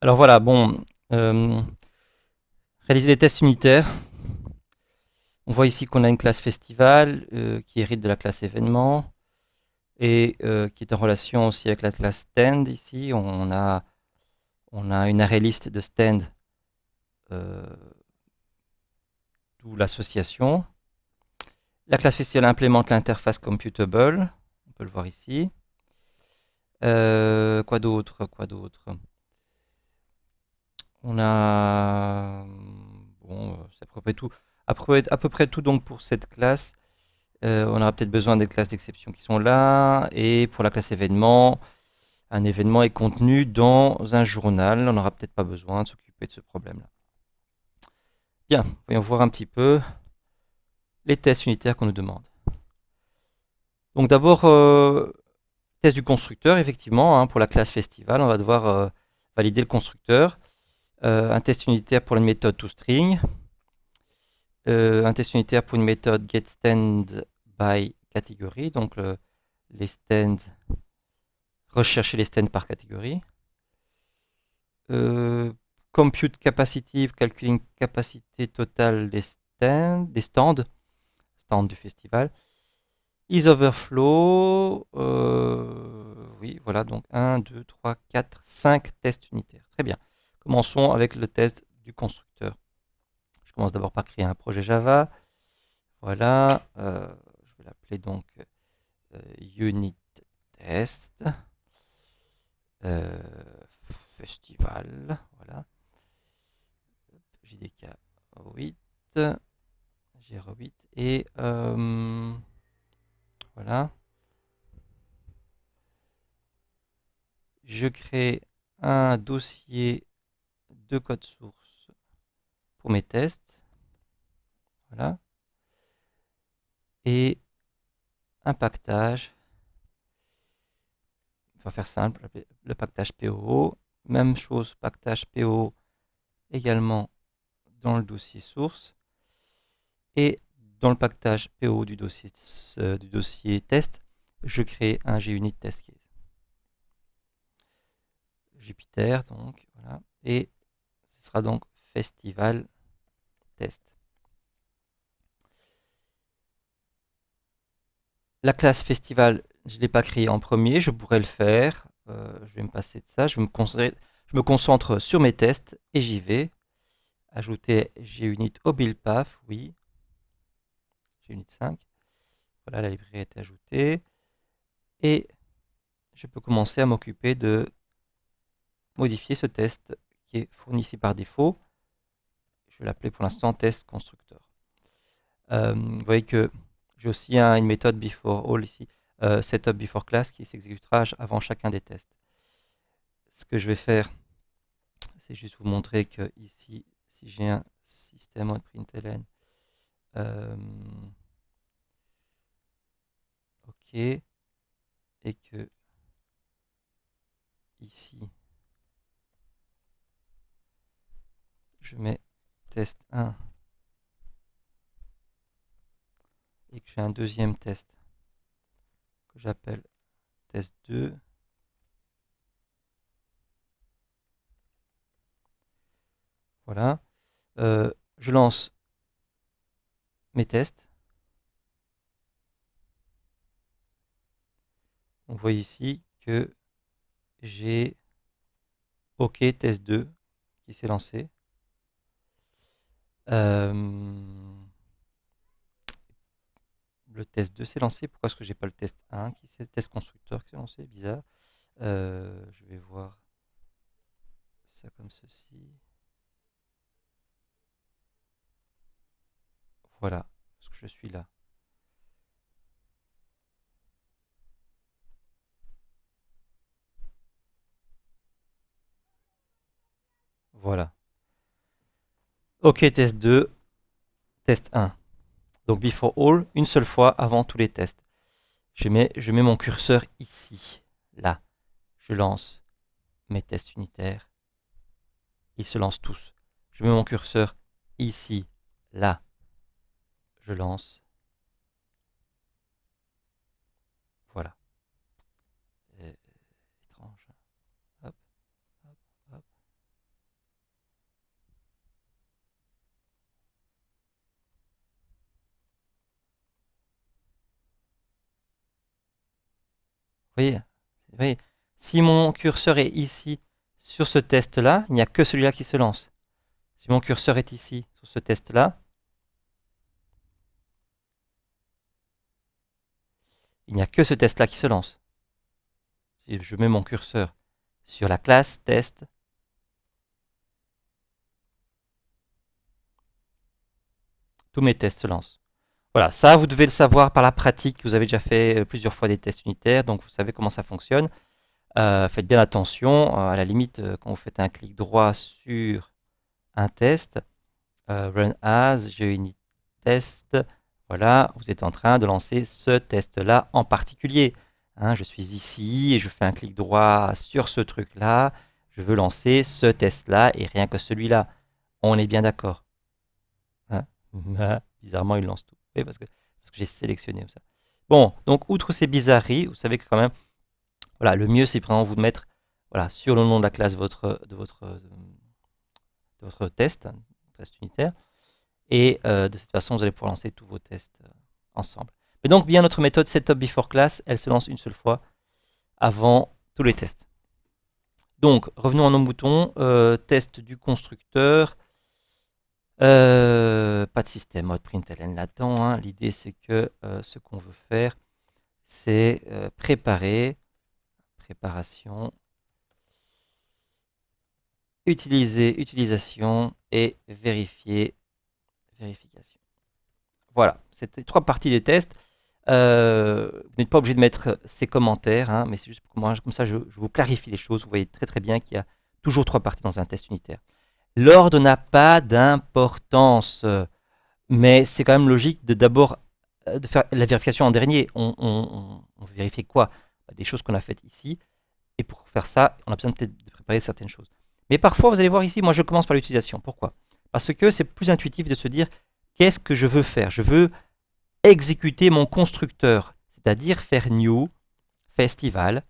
Alors voilà, bon, euh, réaliser des tests unitaires. On voit ici qu'on a une classe festival qui hérite de la classe événement et qui est en relation aussi avec la classe stand. Ici, on a une array list de stand, euh, d'où l'association. La classe festival implémente l'interface computable. On peut le voir ici. Quoi d'autre? Quoi d'autre? On a, bon, c'est à peu près tout. À peu près tout donc pour cette classe. On aura peut-être besoin des classes d'exception qui sont là. Et pour la classe événement, un événement est contenu dans un journal. On n'aura peut-être pas besoin de s'occuper de ce problème-là. Bien, voyons voir un petit peu les tests unitaires qu'on nous demande. Donc d'abord, test du constructeur, effectivement, hein, pour la classe festival, on va devoir valider le constructeur. Un test unitaire pour une méthode toString. Un test unitaire pour une méthode getStandByCategory, donc les stands, rechercher les stands par catégorie. Euh, compute capacitive, calculing capacité totale stands du festival. IsOverflow, oui, voilà, donc 1, 2, 3, 4, 5 tests unitaires. Très bien. Commençons avec le test du constructeur. Je commence d'abord par créer un projet Java. Voilà, je vais l'appeler donc unit test euh, festival. Voilà, JDK 8, GR8 et voilà. Je crée un dossier de code source pour mes tests. Voilà. Et un pactage. On va faire simple, le pactage POO. Même chose, pactage PO également dans le dossier source. Et dans le pactage PO du dossier test, je crée un JUnit test case. Jupyter, donc, voilà. Et ce sera donc festival test. La classe festival, je ne l'ai pas créée en premier, je pourrais le faire. Je vais me passer de ça. Je me concentre sur mes tests et j'y vais. Ajouter JUnit au build path, oui. JUnit 5. Voilà, la librairie a été ajoutée. Et je peux commencer à m'occuper de modifier ce test qui est fourni ici par défaut. Je vais l'appeler pour l'instant test constructeur. Vous voyez que j'ai aussi une méthode before all ici, setup before class qui s'exécutera avant chacun des tests. Ce que je vais faire, c'est juste vous montrer que ici, si j'ai un système mode println, euh, ok, et que ici, je mets test 1 et que j'ai un deuxième test que j'appelle test 2. Voilà. Je lance mes tests. On voit ici que j'ai OK test 2 qui s'est lancé. Euh, le test 2 s'est lancé. Pourquoi est-ce que j'ai pas le test 1 qui c'est le test constructeur qui s'est lancé? Bizarre. Je vais voir ça comme ceci. Voilà, parce que je suis là. Voilà. OK test 2, test 1. Donc before all, une seule fois avant tous les tests. Je mets mon curseur ici, là. Je lance mes tests unitaires. Ils se lancent tous. Je mets mon curseur ici, là. Je lance. Voilà. Étrange. Hop, hop, hop. voyez, vous voyez, si mon curseur est ici sur ce test-là, il n'y a que celui-là qui se lance. Si mon curseur est ici sur ce test-là, il n'y a que ce test-là qui se lance. Si je mets mon curseur sur la classe test, tous mes tests se lancent. Voilà, ça vous devez le savoir par la pratique. Vous avez déjà fait plusieurs fois des tests unitaires, donc vous savez comment ça fonctionne. Faites bien attention, à la limite, quand vous faites un clic droit sur un test, Run as, GUnit test, voilà, vous êtes en train de lancer ce test-là en particulier. Hein, je suis ici et je fais un clic droit sur ce truc-là. Je veux lancer ce test-là et rien que celui-là. On est bien d'accord. Hein. Bizarrement, il lance tout. Oui, parce que j'ai sélectionné comme ça. Bon, donc outre ces bizarreries, vous savez que quand même, voilà, le mieux c'est vraiment vous de mettre voilà, sur le nom de la classe de votre test unitaire. Et de cette façon, vous allez pouvoir lancer tous vos tests ensemble. Mais donc, bien notre méthode setup before class, elle se lance une seule fois avant tous les tests. Donc, revenons à nos moutons. Test du constructeur. Pas de système mode println là-dedans. Hein. L'idée, c'est que ce qu'on veut faire, c'est préparation, utiliser, utilisation et vérifier, vérification. Voilà, c'était 3 parties des tests. Vous n'êtes pas obligé de mettre ces commentaires, hein, mais c'est juste pour moi, comme ça je vous clarifie les choses. Vous voyez très très bien qu'il y a toujours 3 parties dans un test unitaire. L'ordre n'a pas d'importance, mais c'est quand même logique de d'abord de faire la vérification en dernier. On vérifie quoi? Des choses qu'on a faites ici. Et pour faire ça, on a besoin peut-être de préparer certaines choses. Mais parfois, vous allez voir ici, moi je commence par l'utilisation. Pourquoi? Parce que c'est plus intuitif de se dire qu'est-ce que je veux faire? Je veux exécuter mon constructeur, c'est-à-dire faire new festival,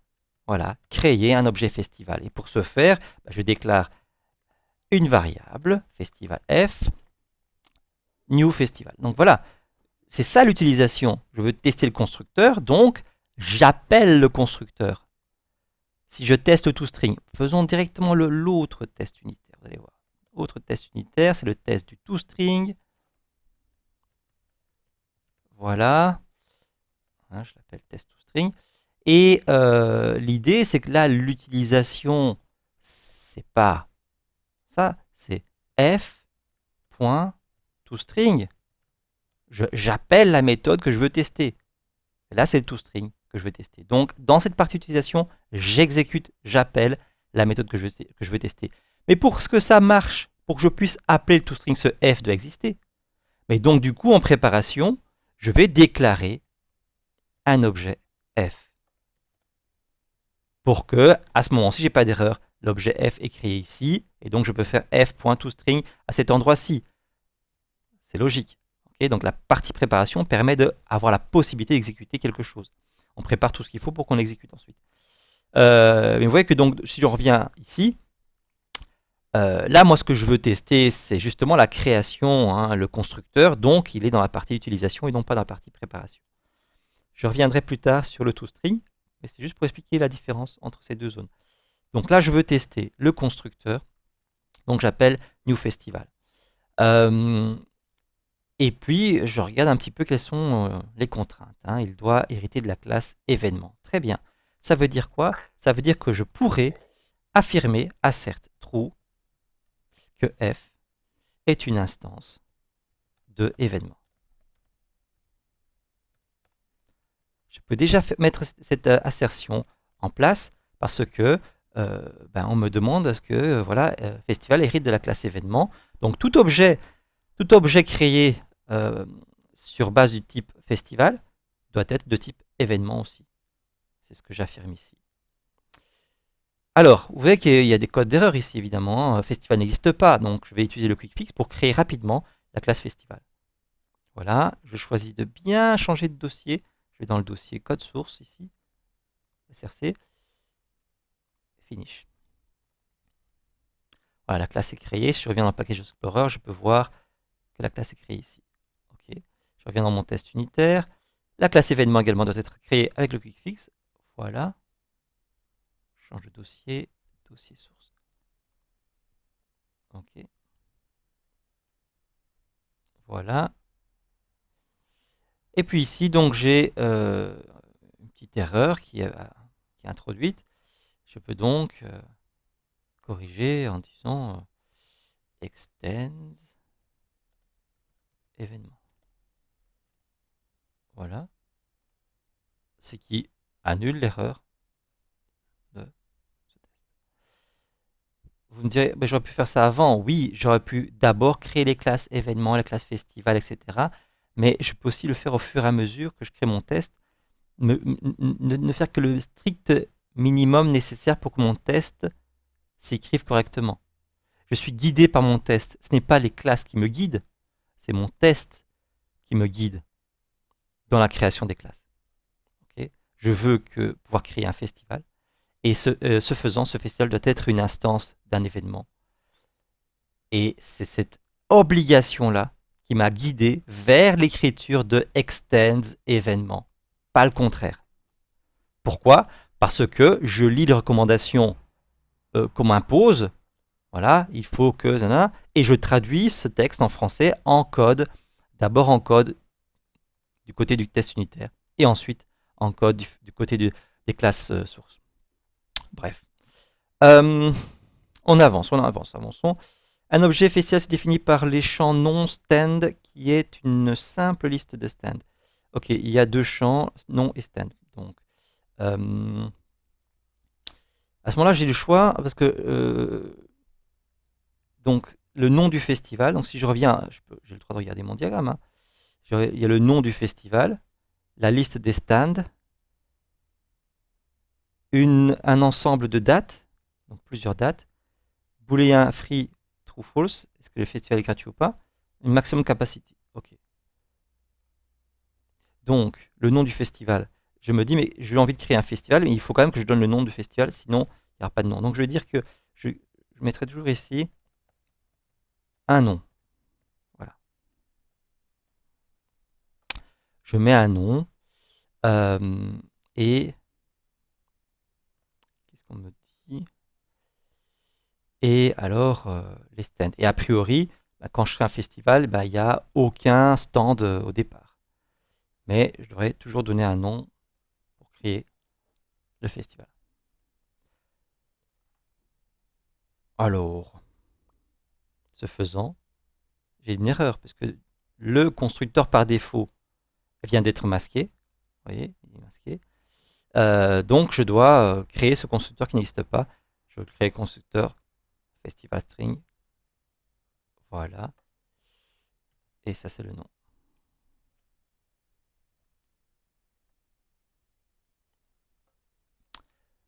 voilà, créer un objet festival. Et pour ce faire, je déclare une variable, festival f, new festival. Donc voilà, c'est ça l'utilisation. Je veux tester le constructeur, donc j'appelle le constructeur. Si je teste toString, faisons directement l'autre test unitaire, vous allez voir. Autre test unitaire, c'est le test du toString. Voilà. Hein, je l'appelle test toString. Et l'idée, c'est que là, l'utilisation, c'est pas ça, c'est f.toString. J'appelle la méthode que je veux tester. Et là, c'est le toString que je veux tester. Donc, dans cette partie utilisation, j'exécute, j'appelle la méthode que je veux tester. Mais pour que ça marche, pour que je puisse appeler le toString, ce f doit exister. Mais donc, du coup, en préparation, je vais déclarer un objet f. Pour que, à ce moment-ci, j'ai pas d'erreur. L'objet f est créé ici, et donc je peux faire f.toString à cet endroit-ci. C'est logique. Okay, donc la partie préparation permet d'avoir la possibilité d'exécuter quelque chose. On prépare tout ce qu'il faut pour qu'on l'exécute ensuite. Mais vous voyez que donc, si je reviens ici, là, moi, ce que je veux tester, c'est justement la création, hein, le constructeur. Donc, il est dans la partie utilisation et non pas dans la partie préparation. Je reviendrai plus tard sur le toString, mais c'est juste pour expliquer la différence entre ces deux zones. Donc là, je veux tester le constructeur. Donc, j'appelle new festival. Et puis, je regarde un petit peu quelles sont les contraintes. Hein. Il doit hériter de la classe événement. Très bien. Ça veut dire quoi? Ça veut dire que je pourrais affirmer, assert true, que f est une instance de événement. Je peux déjà mettre cette assertion en place parce que on me demande à ce que voilà, festival hérite de la classe événement. Donc tout objet créé sur base du type festival doit être de type événement aussi. C'est ce que j'affirme ici. Alors, vous voyez qu'il y a des codes d'erreur ici, évidemment. Festival n'existe pas, donc je vais utiliser le quick fix pour créer rapidement la classe festival. Voilà, je choisis de bien changer de dossier. Je vais dans le dossier code source ici, src, finish. Voilà, la classe est créée. Si je reviens dans le package explorer, je peux voir que la classe est créée ici. Ok. Je reviens dans mon test unitaire. La classe événement également doit être créée avec le quick fix. Voilà. Change de dossier. Dossier source. OK. Voilà. Et puis ici, donc j'ai une petite erreur qui est introduite. Je peux donc corriger en disant extends événement. Voilà. Ce qui annule l'erreur de ce test. Vous me direz, j'aurais pu faire ça avant. Oui, j'aurais pu d'abord créer les classes événements, les classes festival, etc. Mais je peux aussi le faire au fur et à mesure que je crée mon test. Ne faire que le strict minimum nécessaire pour que mon test s'écrive correctement. Je suis guidé par mon test. Ce n'est pas les classes qui me guident, c'est mon test qui me guide dans la création des classes. Okay, je veux pouvoir créer un festival. Et ce faisant, ce festival doit être une instance d'un événement. Et c'est cette obligation-là qui m'a guidé vers l'écriture de extends événement, pas le contraire. Pourquoi? Parce que je lis les recommandations qu'on m'impose. Voilà, il faut que... Et je traduis ce texte en français en code, d'abord en code du côté du test unitaire, et ensuite en code du côté des classes sources. Bref. On avance, avançons. Un objet festival se définit par les champs non stand, qui est une simple liste de stands. Ok, il y a deux champs, non et stand. Donc, à ce moment-là, j'ai le choix, parce que donc le nom du festival, donc si je reviens, j'ai le droit de regarder mon diagramme, hein. Il y a le nom du festival, la liste des stands, un ensemble de dates, donc plusieurs dates, booléen free, true, false, est-ce que le festival est gratuit ou pas, une maximum capacity. Ok. Donc, le nom du festival, je me dis, mais j'ai envie de créer un festival, mais il faut quand même que je donne le nom du festival, sinon il n'y aura pas de nom. Donc, je vais dire que je mettrai toujours ici un nom. Voilà. Je mets un nom et qu'est-ce qu'on me dit? Et alors, les stands. Et a priori, quand je crée un festival, il n'y a aucun stand au départ. Mais je devrais toujours donner un nom pour créer le festival. Alors, ce faisant, j'ai une erreur, parce que le constructeur par défaut vient d'être masqué. Vous voyez, il est masqué. Donc, je dois créer ce constructeur qui n'existe pas. Je vais créer constructeur festival string. Voilà. Et ça, c'est le nom.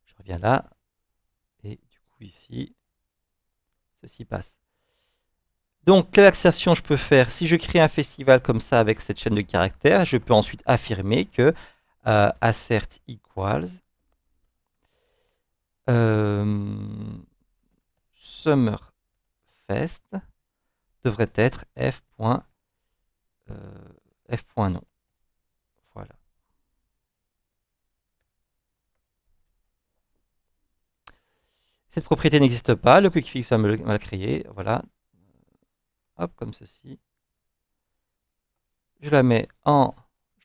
Je reviens là. Et du coup, ici, ceci passe. Donc, quelle assertion je peux faire? Si je crée un festival comme ça avec cette chaîne de caractères, je peux ensuite affirmer que assert equals summerfest devrait être f.nom. Voilà. Cette propriété n'existe pas, le quick fix va me la créer. Voilà. Hop, comme ceci. Je la mets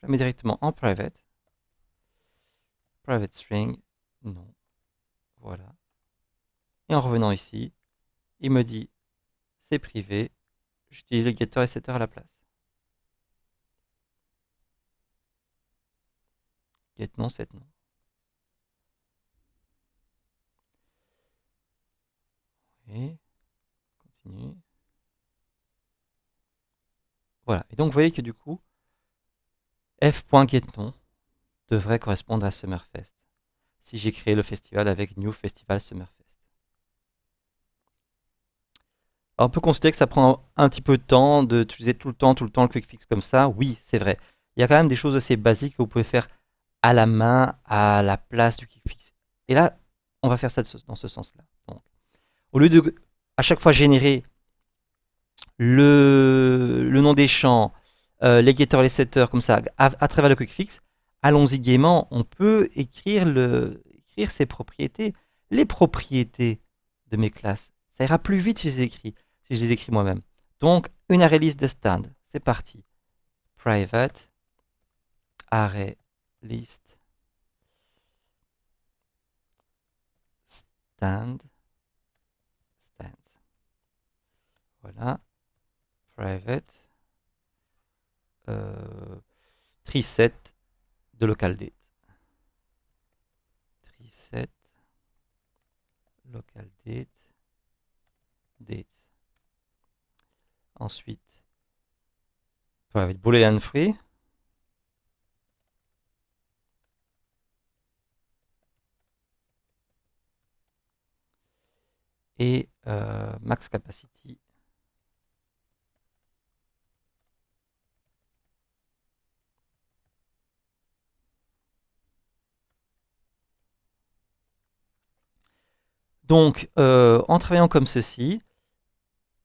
directement en private. Private string, non. Voilà. Et en revenant ici, il me dit c'est privé. J'utilise le getter et setter à la place. Get non, set non. Et continue. Voilà. Et donc vous voyez que du coup, f.getNom devrait correspondre à Summerfest. Si j'ai créé le festival avec New Festival Summerfest. Alors on peut considérer que ça prend un petit peu de temps d'utiliser tout le temps le quick fix comme ça. Oui, c'est vrai. Il y a quand même des choses assez basiques que vous pouvez faire à la main, à la place du quick fix. Et là, on va faire ça dans ce sens-là. Donc, au lieu de à chaque fois générer le nom des champs, les getters, les setters, comme ça, à travers le quick fix, allons-y gaiement, on peut écrire ses propriétés. Les propriétés de mes classes, ça ira plus vite si je les écris moi-même. Donc, une array list de stand. C'est parti. Private array list stand stands. Voilà. Private treeset de local date. Treeset local date. Ensuite, private boolean free. Et max capacity. Donc, en travaillant comme ceci,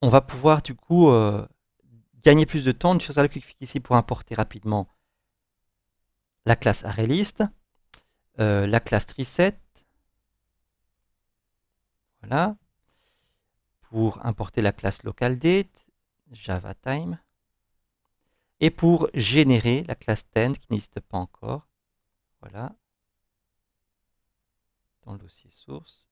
on va pouvoir du coup gagner plus de temps. On utilise le quick ici pour importer rapidement la classe ArrayList, la classe TreeSet, voilà, pour importer la classe LocalDate, JavaTime, et pour générer la classe Tend qui n'existe pas encore, voilà, dans le dossier source.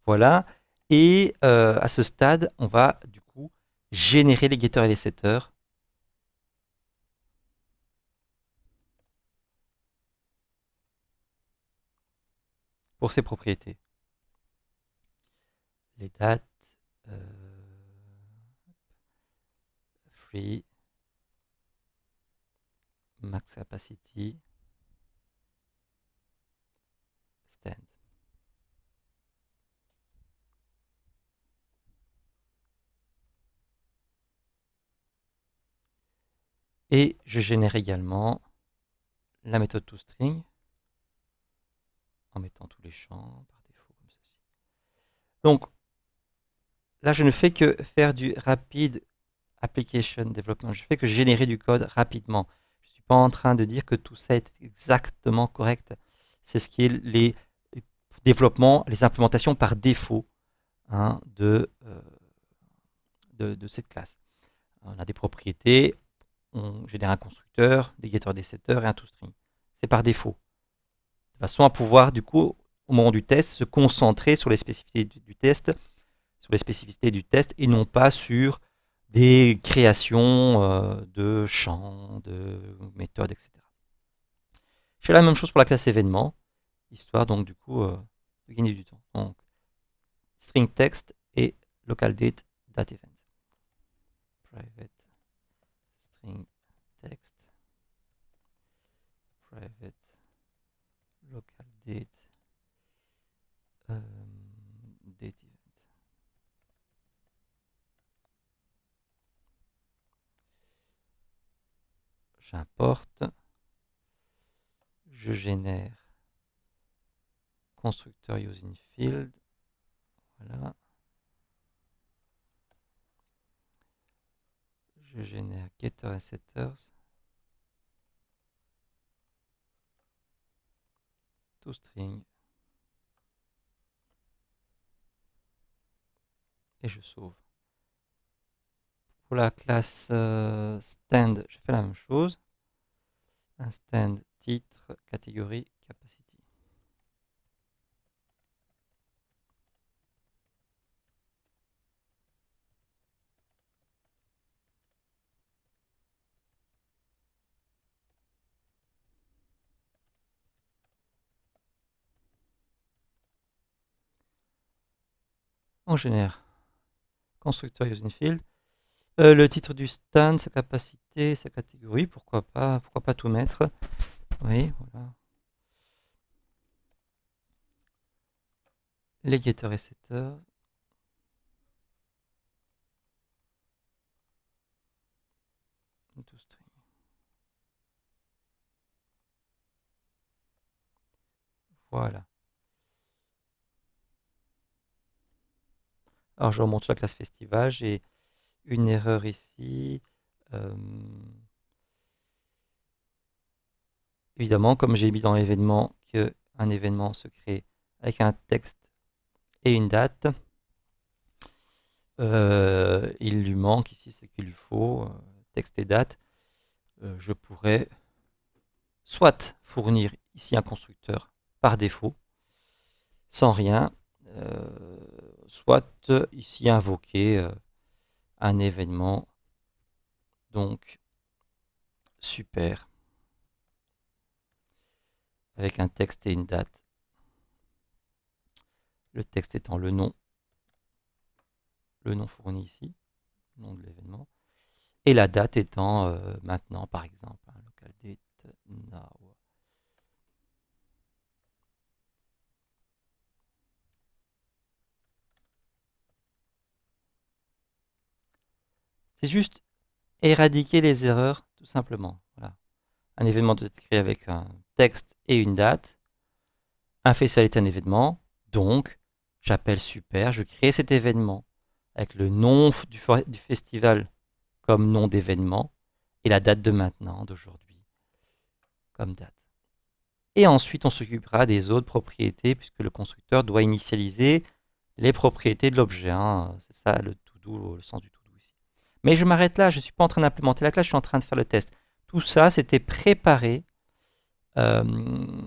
Voilà. Et à ce stade, on va du coup générer les getters et les setters. Pour ses propriétés. Les dates, free, max capacity, stand. Et je génère également la méthode toString en mettant tous les champs par défaut comme ceci. Donc là, je ne fais que faire du rapid application development. Je fais que générer du code rapidement. Je ne suis pas en train de dire que tout ça est exactement correct. C'est ce qui est les développements, les implémentations par défaut de cette classe. On a des propriétés, on génère un constructeur, des getters, des setters et un toString. C'est par défaut. De façon à pouvoir, du coup, au moment du test, se concentrer sur les spécificités du test, et non pas sur des créations de champs, de méthodes, etc. Je fais la même chose pour la classe événement, histoire donc du coup de gagner du temps. Donc, string text et local date event. Private string text, private local date event. J'importe, je génère constructeur using field, voilà. Je génère getter et setters, toString, et je sauve. Pour la classe stand, je fais la même chose. Un stand titre, catégorie, capacity. On génère constructeur using field. Le titre du stand, sa capacité, sa catégorie, pourquoi pas tout mettre. Oui, voilà. Les getters et setters. toString. Voilà. Alors, je remonte sur la classe festival. J'ai une erreur ici. Euh, Évidemment, comme j'ai mis dans l'événement qu'un événement se crée avec un texte et une date, il lui manque ici ce qu'il lui faut, texte et date. Je pourrais soit fournir ici un constructeur par défaut, sans rien, soit ici invoquer un événement, donc super, avec un texte et une date. Le texte étant le nom fourni ici, le nom de l'événement, et la date étant maintenant, par exemple, local date now. C'est juste éradiquer les erreurs, tout simplement. Voilà. Un événement doit être créé avec un texte et une date. Un festival est un événement, donc j'appelle super, je crée cet événement avec le nom du festival comme nom d'événement et la date de maintenant, d'aujourd'hui, comme date. Et ensuite, on s'occupera des autres propriétés puisque le constructeur doit initialiser les propriétés de l'objet. Hein. C'est ça le to-do, le sens du to-do ici. Mais je m'arrête là, je ne suis pas en train d'implémenter la classe, je suis en train de faire le test. Tout ça, c'était préparer, euh,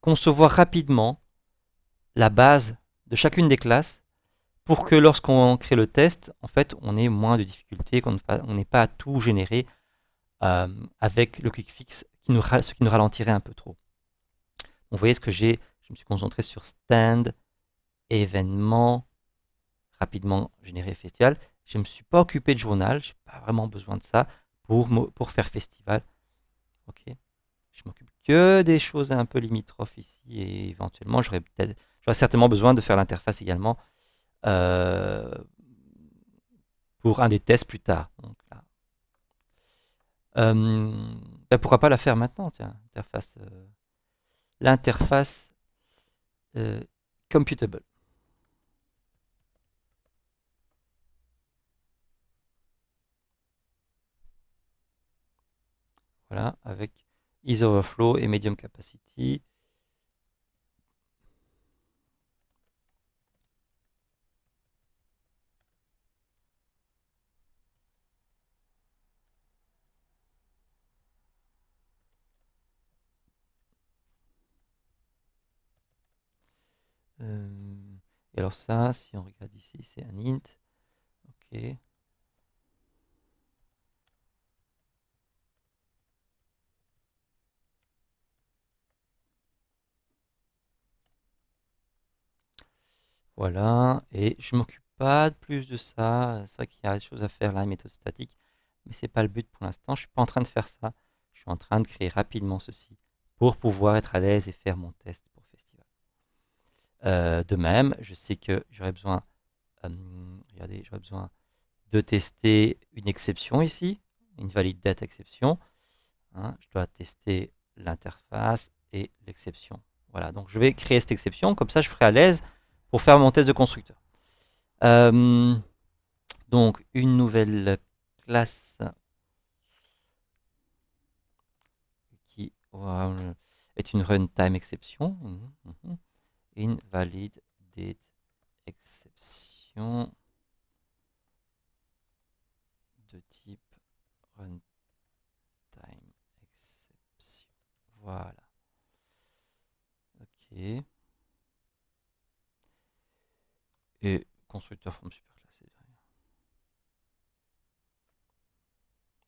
concevoir rapidement la base de chacune des classes pour que lorsqu'on crée le test, en fait, on ait moins de difficultés, qu'on n'ait pas à tout générer avec le quick fix, ce qui nous ralentirait un peu trop. Vous voyez ce que j'ai, je me suis concentré sur stand, événement, rapidement générer festival. Je ne me suis pas occupé de journal, je n'ai pas vraiment besoin de ça pour faire festival. Ok. Je m'occupe que des choses un peu limitrophes ici et éventuellement j'aurais certainement besoin de faire l'interface également euh, pour un des tests plus tard. Donc, là. Pourquoi pas la faire maintenant, tiens, l'interface computable. Voilà, avec Ease Overflow et Medium Capacity. Et alors ça, si on regarde ici, c'est un int. Ok. Voilà, et je ne m'occupe pas de plus de ça. C'est vrai qu'il y a des choses à faire là, les méthodes statiques, mais ce n'est pas le but pour l'instant. Je ne suis pas en train de faire ça. Je suis en train de créer rapidement ceci pour pouvoir être à l'aise et faire mon test pour festival. De même, je sais que j'aurais besoin, regardez, j'aurais besoin de tester une exception ici, une valide date exception. Hein, je dois tester l'interface et l'exception. Voilà, donc je vais créer cette exception, comme ça je serai à l'aise pour faire mon test de constructeur. Donc une nouvelle classe qui est une runtime exception. Invalid date exception de type runtime exception. Voilà. Ok. Et constructeur from superclass.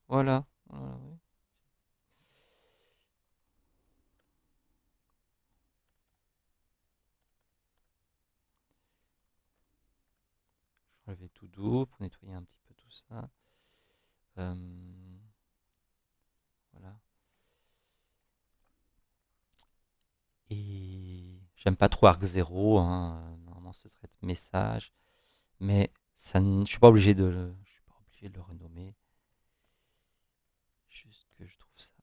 Voilà. Voilà, oui. Je vais tout doux pour nettoyer un petit peu tout ça. Voilà. Et j'aime pas trop arc0. Hein. Normalement, ce serait message. Mais ça, je suis pas obligé je suis pas obligé de le renommer. Juste que je trouve ça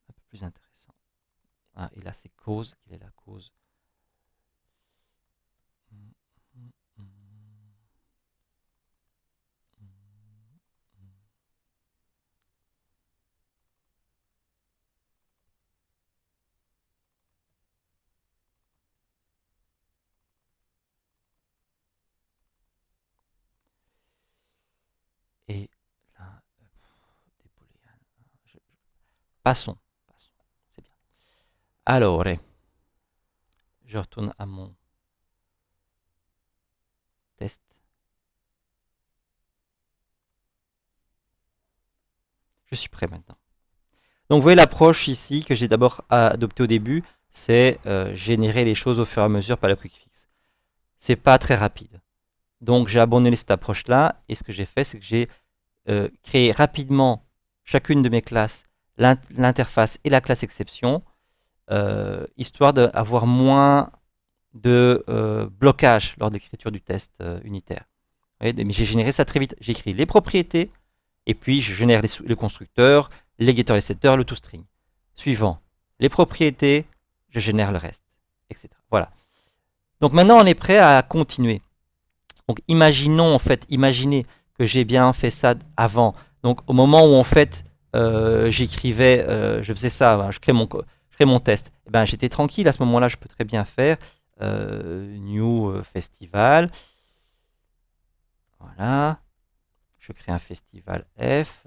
un peu plus intéressant. Ah, et là, c'est cause. Quelle est la cause? Passons. C'est bien. Alors, je retourne à mon test. Je suis prêt maintenant. Donc, vous voyez l'approche ici que j'ai d'abord adoptée au début, c'est générer les choses au fur et à mesure par le quick fix. C'est pas très rapide. Donc, j'ai abandonné cette approche-là et ce que j'ai fait, c'est que j'ai créé rapidement chacune de mes classes, l'interface et la classe exception, histoire d'avoir moins de blocage lors de l'écriture du test unitaire. Mais j'ai généré ça très vite. J'ai écrit les propriétés, et puis je génère le constructeur, les getters, les setters, le toString. Suivant, les propriétés, je génère le reste, etc. Voilà. Donc maintenant, on est prêt à continuer. Donc imaginez que j'ai bien fait ça avant. Donc au moment où en fait j'écrivais, je faisais ça, je crée mon test. Et ben, j'étais tranquille à ce moment-là, je peux très bien faire new festival. Voilà. Je crée un festival F,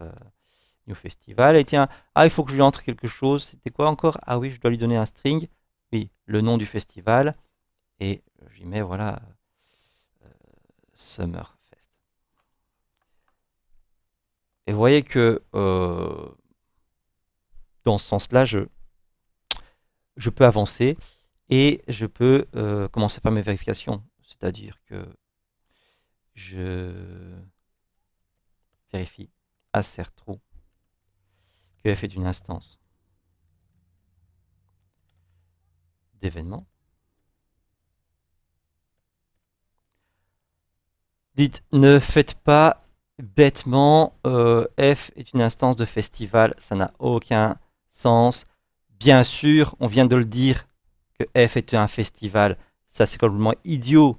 new festival. Et tiens, il faut que je lui entre quelque chose. C'était quoi encore? Ah oui, je dois lui donner un string. Oui, le nom du festival. Et j'y mets, voilà, Summerfest. Et vous voyez que dans ce sens-là, je peux avancer et je peux commencer par mes vérifications. C'est-à-dire que je vérifie assert true que f est une instance d'événement. Dites, ne faites pas bêtement f est une instance de festival, ça n'a aucun sens. Bien sûr, on vient de le dire que f est un festival. Ça, c'est complètement idiot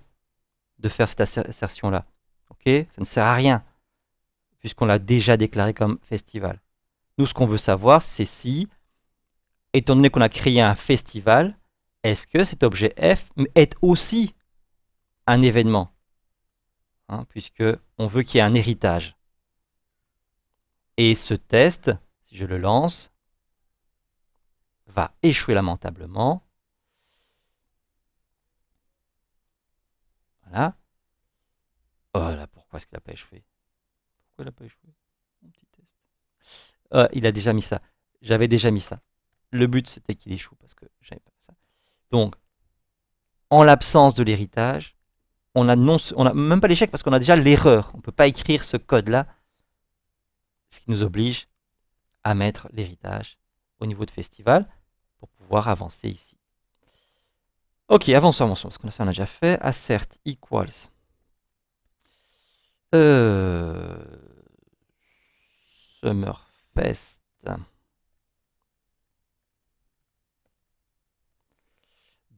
de faire cette assertion-là. Ok, ça ne sert à rien, puisqu'on l'a déjà déclaré comme festival. Nous, ce qu'on veut savoir, c'est si, étant donné qu'on a créé un festival, est-ce que cet objet f est aussi un événement, puisque on veut qu'il y ait un héritage. Et ce test, si je le lance, va échouer lamentablement. Voilà. Oh là, pourquoi est-ce qu'il n'a pas échoué? Pourquoi il n'a pas échoué? Mon petit test. Il a déjà mis ça. J'avais déjà mis ça. Le but, c'était qu'il échoue parce que j'avais pas ça. Donc, en l'absence de l'héritage, on a même pas l'échec parce qu'on a déjà l'erreur. On ne peut pas écrire ce code-là, ce qui nous oblige à mettre l'héritage au niveau de festival pour pouvoir avancer ici. Ok, avançons, parce que ça on a déjà fait. Assert equals Summerfest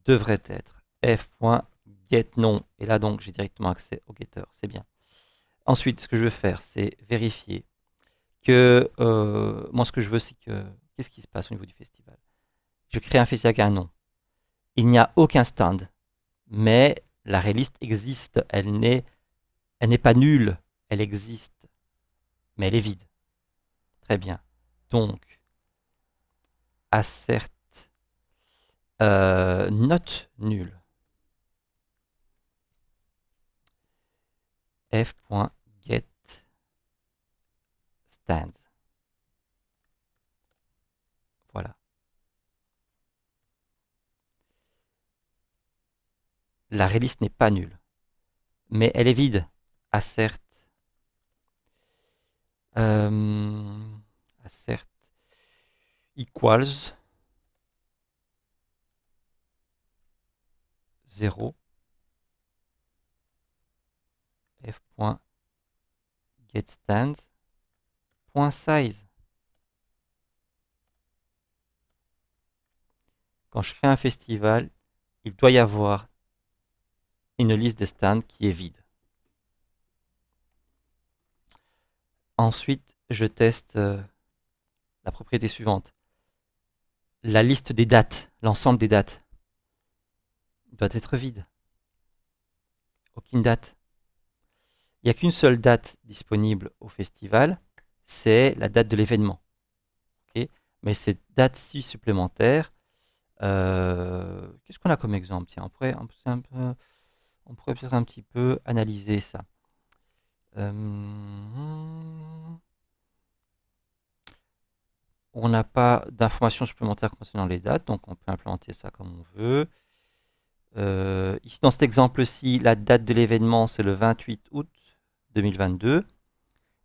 devrait être f.getNom. Et là donc j'ai directement accès au getter, c'est bien. Ensuite, ce que je veux faire, c'est vérifier que moi ce que je veux, c'est que qu'est-ce qui se passe au niveau du festival? Je crée un festival avec un nom. Il n'y a aucun stand, mais la reliste existe. Elle n'est pas nulle, elle existe, mais elle est vide. Très bien. Donc, assert not nul. f.get stand. Voilà. La reliste n'est pas nulle, mais elle est vide. Assert assert equals 0 f.getStands.size. Quand je crée un festival, il doit y avoir une liste des stands qui est vide. Ensuite, je teste la propriété suivante. La liste des dates, l'ensemble des dates, doit être vide. Aucune date. Il n'y a qu'une seule date disponible au festival, c'est la date de l'événement. Okay, mais ces dates-ci supplémentaires, qu'est-ce qu'on a comme exemple? Tiens, on pourrait peut-être un petit peu analyser ça. On n'a pas d'informations supplémentaires concernant les dates, donc on peut implémenter ça comme on veut. Ici, dans cet exemple-ci, la date de l'événement, c'est le 28 août 2022.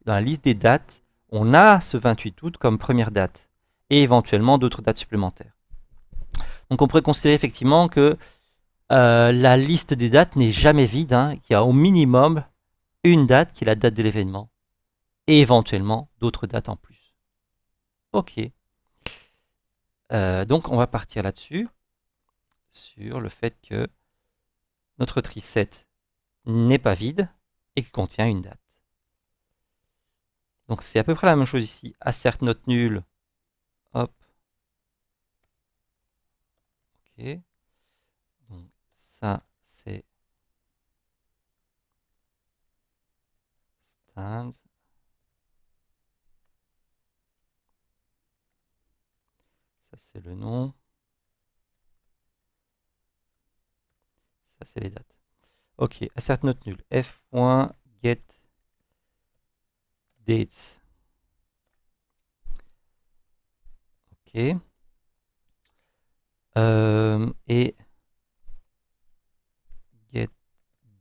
Dans la liste des dates, on a ce 28 août comme première date et éventuellement d'autres dates supplémentaires. Donc on pourrait considérer effectivement que la liste des dates n'est jamais vide, hein, qu'il y a au minimum une date qui est la date de l'événement et éventuellement d'autres dates en plus. Ok. Donc on va partir là-dessus, sur le fait que notre tree set n'est pas vide et qu'il contient une date. Donc c'est à peu près la même chose ici. Assert note nulle. Hop. Ok. Donc ça c'est stands. Ça c'est le nom. Ça c'est les dates. Ok. Assert note nulle. F.get dates. Ok. Et get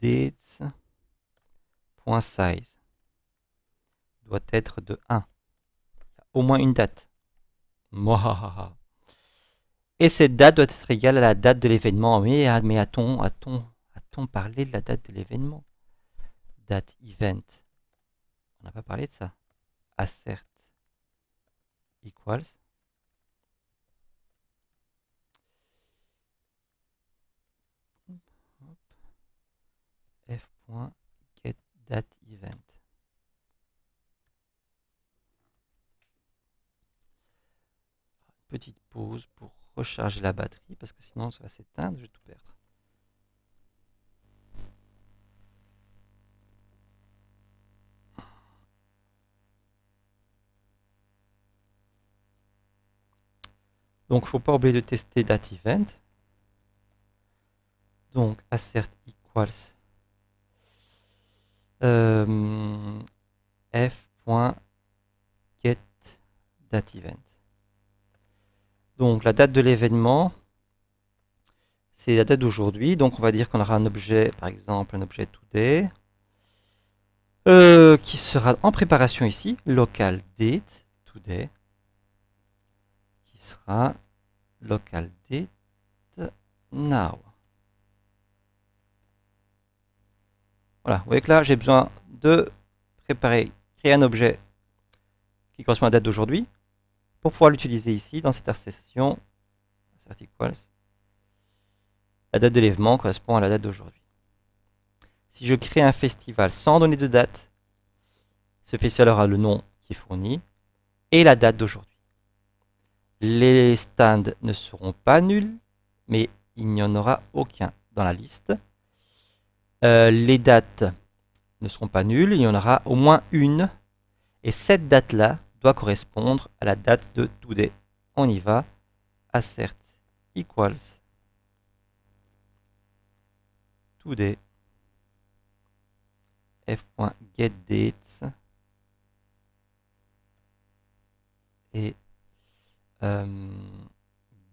dates.size doit être de 1. Au moins une date. Mouahaha. Et cette date doit être égale à la date de l'événement. Mais a-t-on parlé de la date de l'événement? Date event. On n'a pas parlé de ça. Assert equals. F.getDateEvent. Petite pause pour recharger la batterie parce que sinon ça va s'éteindre, je vais tout perdre. Donc il ne faut pas oublier de tester DateEvent. Donc assert equals f.getDateEvent. Donc la date de l'événement, c'est la date d'aujourd'hui. Donc on va dire qu'on aura un objet, par exemple un objet today, qui sera en préparation ici, local date today, qui sera local date now. Voilà, vous voyez que là j'ai besoin de créer un objet qui correspond à la date d'aujourd'hui pour pouvoir l'utiliser ici dans cette intersection. La date de l'événement correspond à la date d'aujourd'hui. Si je crée un festival sans donner de date, ce festival aura le nom qui est fourni et la date d'aujourd'hui. Les stands ne seront pas nuls, mais il n'y en aura aucun dans la liste. Les dates ne seront pas nulles, il y en aura au moins une. Et cette date-là doit correspondre à la date de today. On y va. Assert equals today f.getDates et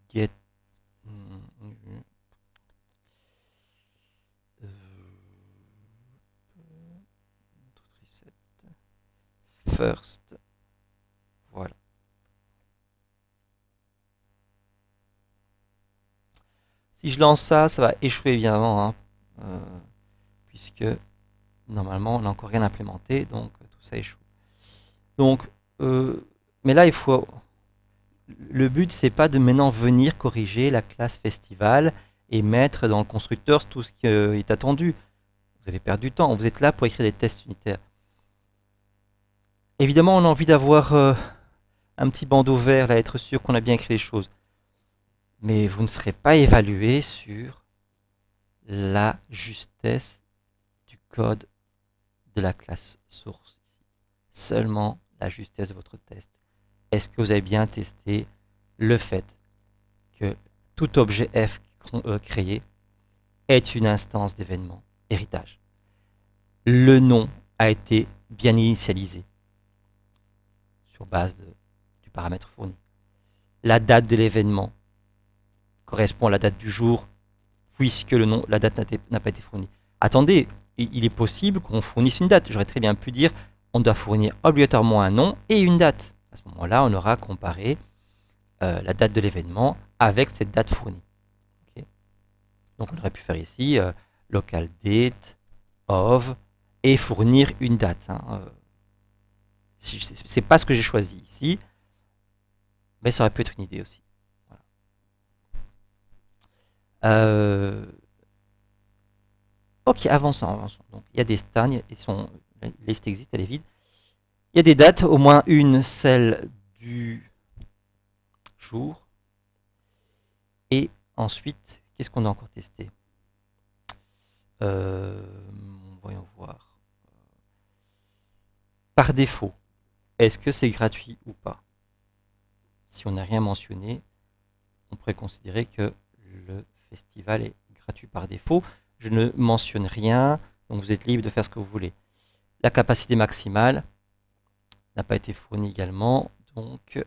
get first. Voilà. Si je lance ça, ça va échouer évidemment, hein, puisque normalement on n'a encore rien implémenté, donc tout ça échoue. Donc, mais là il faut. Le but c'est pas de maintenant venir corriger la classe festival et mettre dans le constructeur tout ce qui est attendu. Vous allez perdre du temps. Vous êtes là pour écrire des tests unitaires. Évidemment, on a envie d'avoir un petit bandeau vert, là, être sûr qu'on a bien écrit les choses. Mais vous ne serez pas évalué sur la justesse du code de la classe source. Seulement la justesse de votre test. Est-ce que vous avez bien testé le fait que tout objet F créé est une instance d'événement héritage. Le nom a été bien initialisé sur base du paramètre fourni. La date de l'événement correspond à la date du jour puisque la date n'a pas été fournie. Attendez, il est possible qu'on fournisse une date. J'aurais très bien pu dire on doit fournir obligatoirement un nom et une date. À ce moment-là, on aura comparé la date de l'événement avec cette date fournie. Okay. Donc on aurait pu faire ici local date of et fournir une date. C'est pas ce que j'ai choisi ici, mais ça aurait pu être une idée aussi. Voilà. Ok, avançons. Donc il y a des stands, la liste existe, elle est vide. Il y a des dates, au moins une, celle du jour. Et ensuite, qu'est-ce qu'on a encore testé? Voyons voir. Par défaut, est-ce que c'est gratuit ou pas? Si on n'a rien mentionné, on pourrait considérer que le festival est gratuit par défaut. Je ne mentionne rien, donc vous êtes libre de faire ce que vous voulez. La capacité maximale n'a pas été fournie également, donc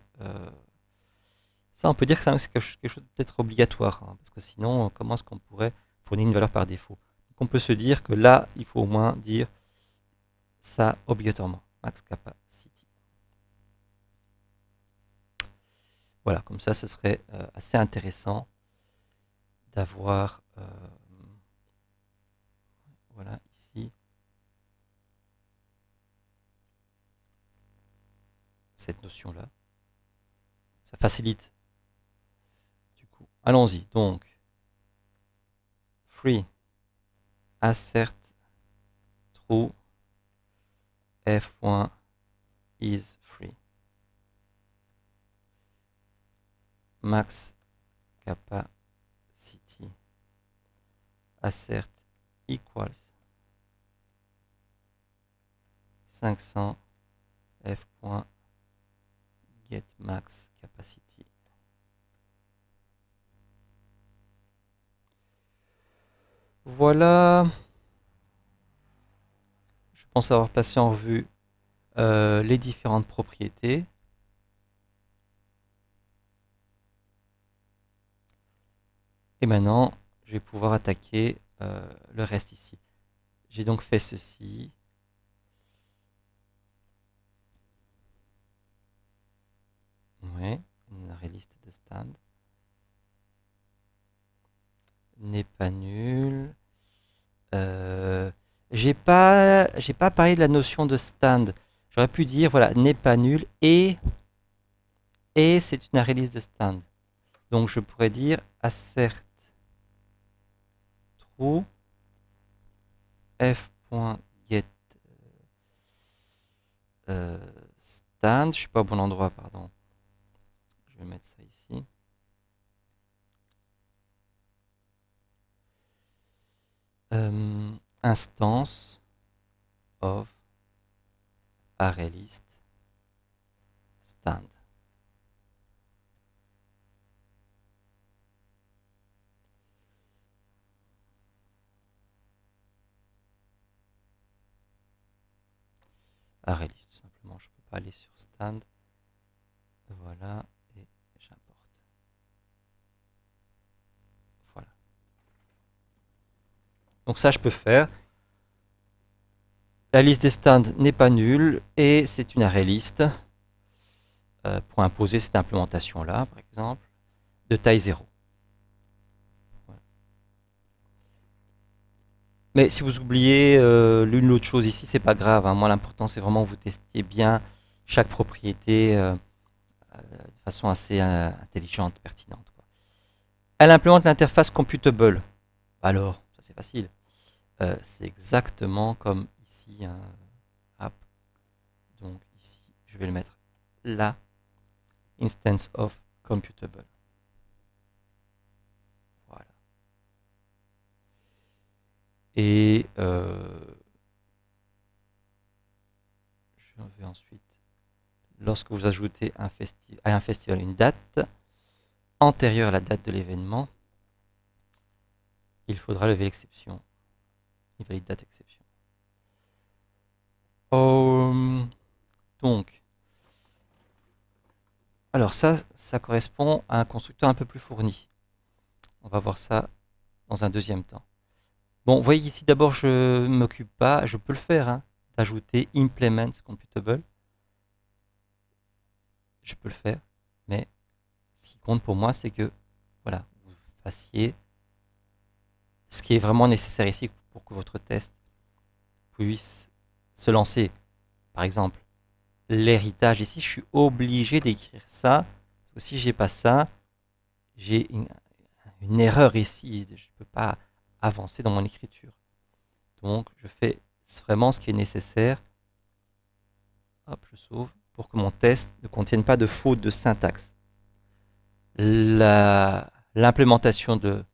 ça on peut dire que c'est quelque chose peut-être obligatoire, parce que sinon, comment est-ce qu'on pourrait fournir une valeur par défaut? Donc on peut se dire que là, il faut au moins dire ça obligatoirement, max capacity. Voilà, comme ça, ce serait assez intéressant d'avoir, voilà, ici, cette notion-là. Ça facilite. Du coup, allons-y. Donc, free, assert, true, f.is free. Max capacity assert equals 500 f.get max capacity. Voilà. Je pense avoir passé en revue les différentes propriétés. Et maintenant, je vais pouvoir attaquer le reste ici. J'ai donc fait ceci. Ouais, une array liste de stand. N'est pas nul. J'ai pas parlé de la notion de stand. J'aurais pu dire, voilà, n'est pas nul et c'est une array list de stand. Donc je pourrais dire assert true f.get stand. Je suis pas au bon endroit, pardon. Je vais mettre ça ici. Instance of array list stand. Array list, tout simplement. Je ne peux pas aller sur stand. Voilà, et j'importe. Voilà. Donc ça, je peux faire. La liste des stands n'est pas nulle et c'est une array list pour imposer cette implémentation-là, par exemple, de taille 0. Voilà. Mais si vous oubliez l'une ou l'autre chose ici, c'est pas grave. Moi, l'important, c'est vraiment que vous testiez bien chaque propriété de façon assez intelligente, pertinente. Quoi. Elle implémente l'interface computable. Alors, ça c'est facile. C'est exactement comme ici un app. Donc ici, je vais le mettre là. Instance of computable. Voilà. Et je vais ensuite, lorsque vous ajoutez à un festival une date, antérieure à la date de l'événement, il faudra lever l'exception. Invalide date exception. Donc, alors ça correspond à un constructeur un peu plus fourni. On va voir ça dans un deuxième temps. Bon, vous voyez ici, d'abord, je ne m'occupe pas, je peux le faire, hein, d'ajouter implement computable. Je peux le faire, mais ce qui compte pour moi, c'est que voilà, vous fassiez ce qui est vraiment nécessaire ici pour que votre test puisse se lancer. Par exemple, l'héritage ici, je suis obligé d'écrire ça. Parce que si j'ai pas ça, j'ai une erreur ici. Je ne peux pas avancer dans mon écriture. Donc, je fais vraiment ce qui est nécessaire. Hop, je sauve pour que mon test ne contienne pas de faute de syntaxe. L'implémentation de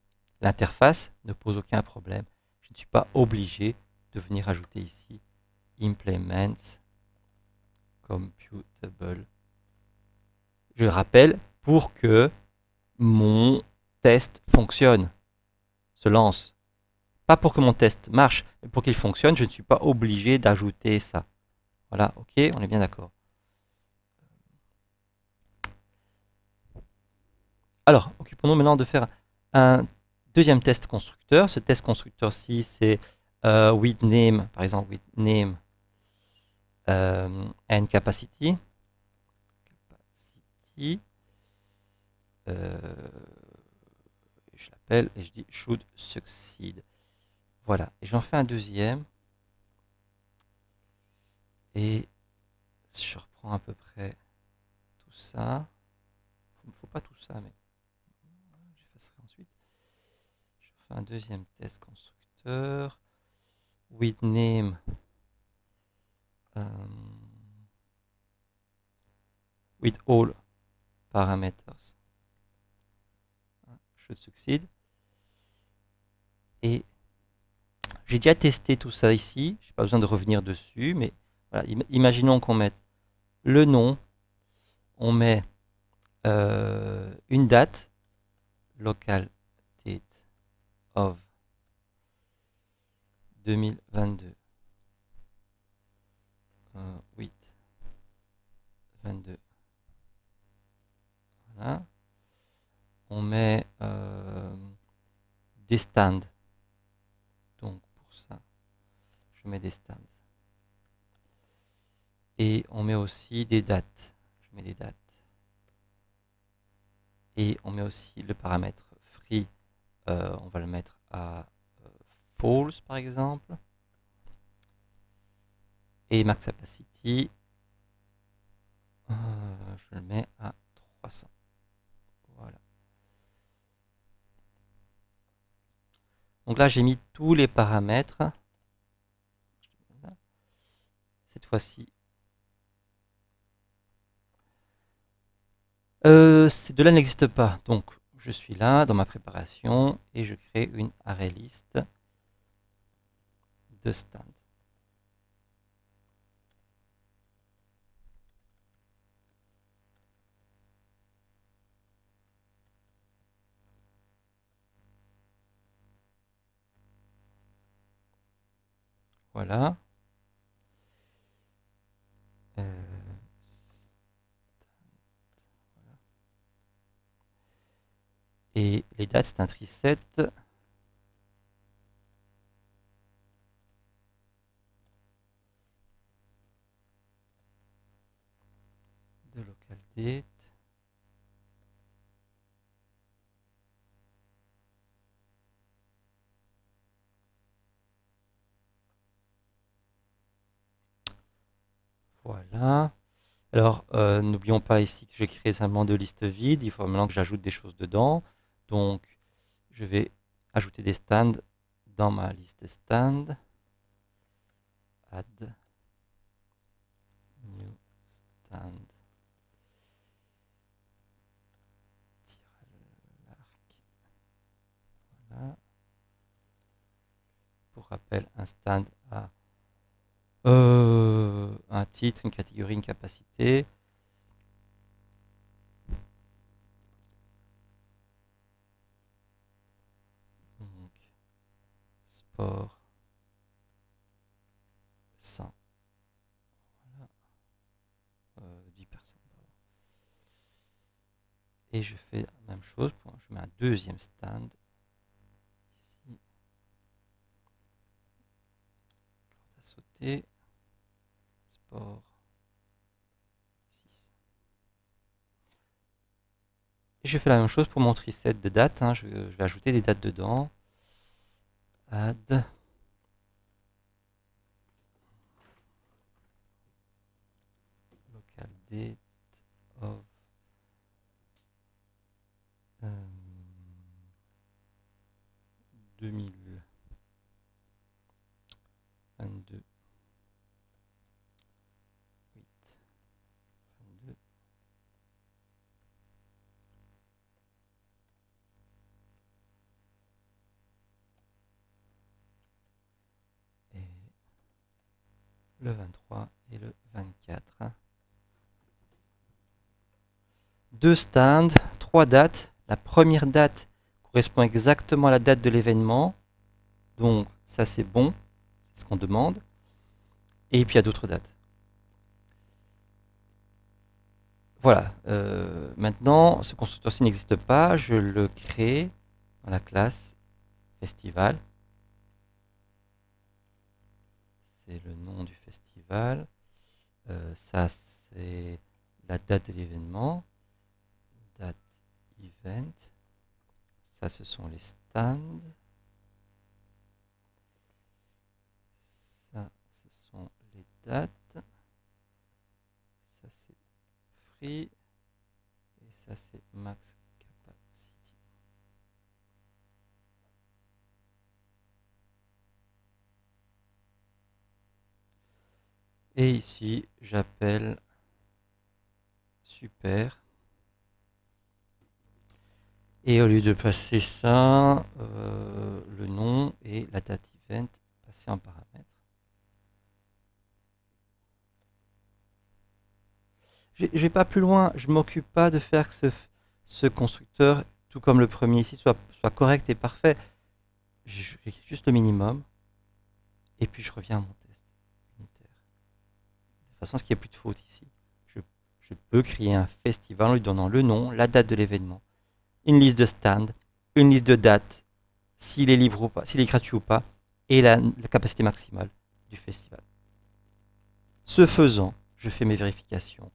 l'interface ne pose aucun problème. Je ne suis pas obligé de venir ajouter ici implement computable. Je rappelle, pour que mon test fonctionne, se lance. Pas pour que mon test marche, mais pour qu'il fonctionne, je ne suis pas obligé d'ajouter ça. Voilà, ok, on est bien d'accord. Alors, occupons-nous maintenant de faire un deuxième test constructeur. Ce test constructeur-ci, c'est with name, par exemple, with name and capacity. Je l'appelle et je dis should succeed. Voilà, et j'en fais un deuxième. Et je reprends à peu près tout ça. Il ne faut pas tout ça, mais j'effacerai ensuite. Je fais un deuxième test constructeur. With name. With all parameters. Should succeed. Et j'ai déjà testé tout ça ici. Je n'ai pas besoin de revenir dessus, mais voilà, imaginons qu'on mette le nom, on met une date, local date of 2022, 8, 22. Voilà. On met des stands. Donc pour ça, je mets des stands. Et on met aussi des dates. Je mets des dates. Et on met aussi le paramètre free. On va le mettre à false par exemple. Et max capacity, je le mets à 300. Voilà. Donc là, j'ai mis tous les paramètres. Cette fois-ci, ces deux-là n'existent pas. Donc, je suis là dans ma préparation et je crée une array list de stand. Voilà. Et les dates, c'est un triset. De local date. Voilà. Alors, n'oublions pas ici que je crée simplement deux listes vides. Il faut maintenant que j'ajoute des choses dedans. Donc, je vais ajouter des stands dans ma liste stand. Add new stand. Voilà. Pour rappel, un stand a un titre, une catégorie, une capacité. Sport 100. Voilà. 10 personnes. Et je fais la même chose. Je mets un deuxième stand. Ici. Corde à sauter. Sport 6. Et je fais la même chose pour mon triset de dates. Hein. Je vais ajouter des dates dedans. Add. Local date of 2022 8 22 et le 23 et le 24. Deux stands, trois dates. La première date correspond exactement à la date de l'événement. Donc ça c'est bon, c'est ce qu'on demande. Et puis il y a d'autres dates. Voilà. Maintenant, ce constructeur-ci n'existe pas. Je le crée dans la classe festival. C'est le nom du festival. Ça c'est la date de l'événement. Date event. Ça ce sont les stands. Ça ce sont les dates. Ça c'est free. Et ça c'est max capacity. Et ici j'appelle super. Et au lieu de passer ça, le nom et la date event, passer en paramètre. Je vais pas plus loin, je m'occupe pas de faire que ce constructeur, tout comme le premier ici, soit correct et parfait. J'écris juste le minimum, et puis je reviens à mon test unitaire. De toute façon, ce qu'il n'y a plus de faute ici. Je peux créer un festival en lui donnant le nom, la date de l'événement, une liste de stands, une liste de dates, s'il est libre ou pas, s'il est gratuit ou pas, et la capacité maximale du festival. Ce faisant, je fais mes vérifications.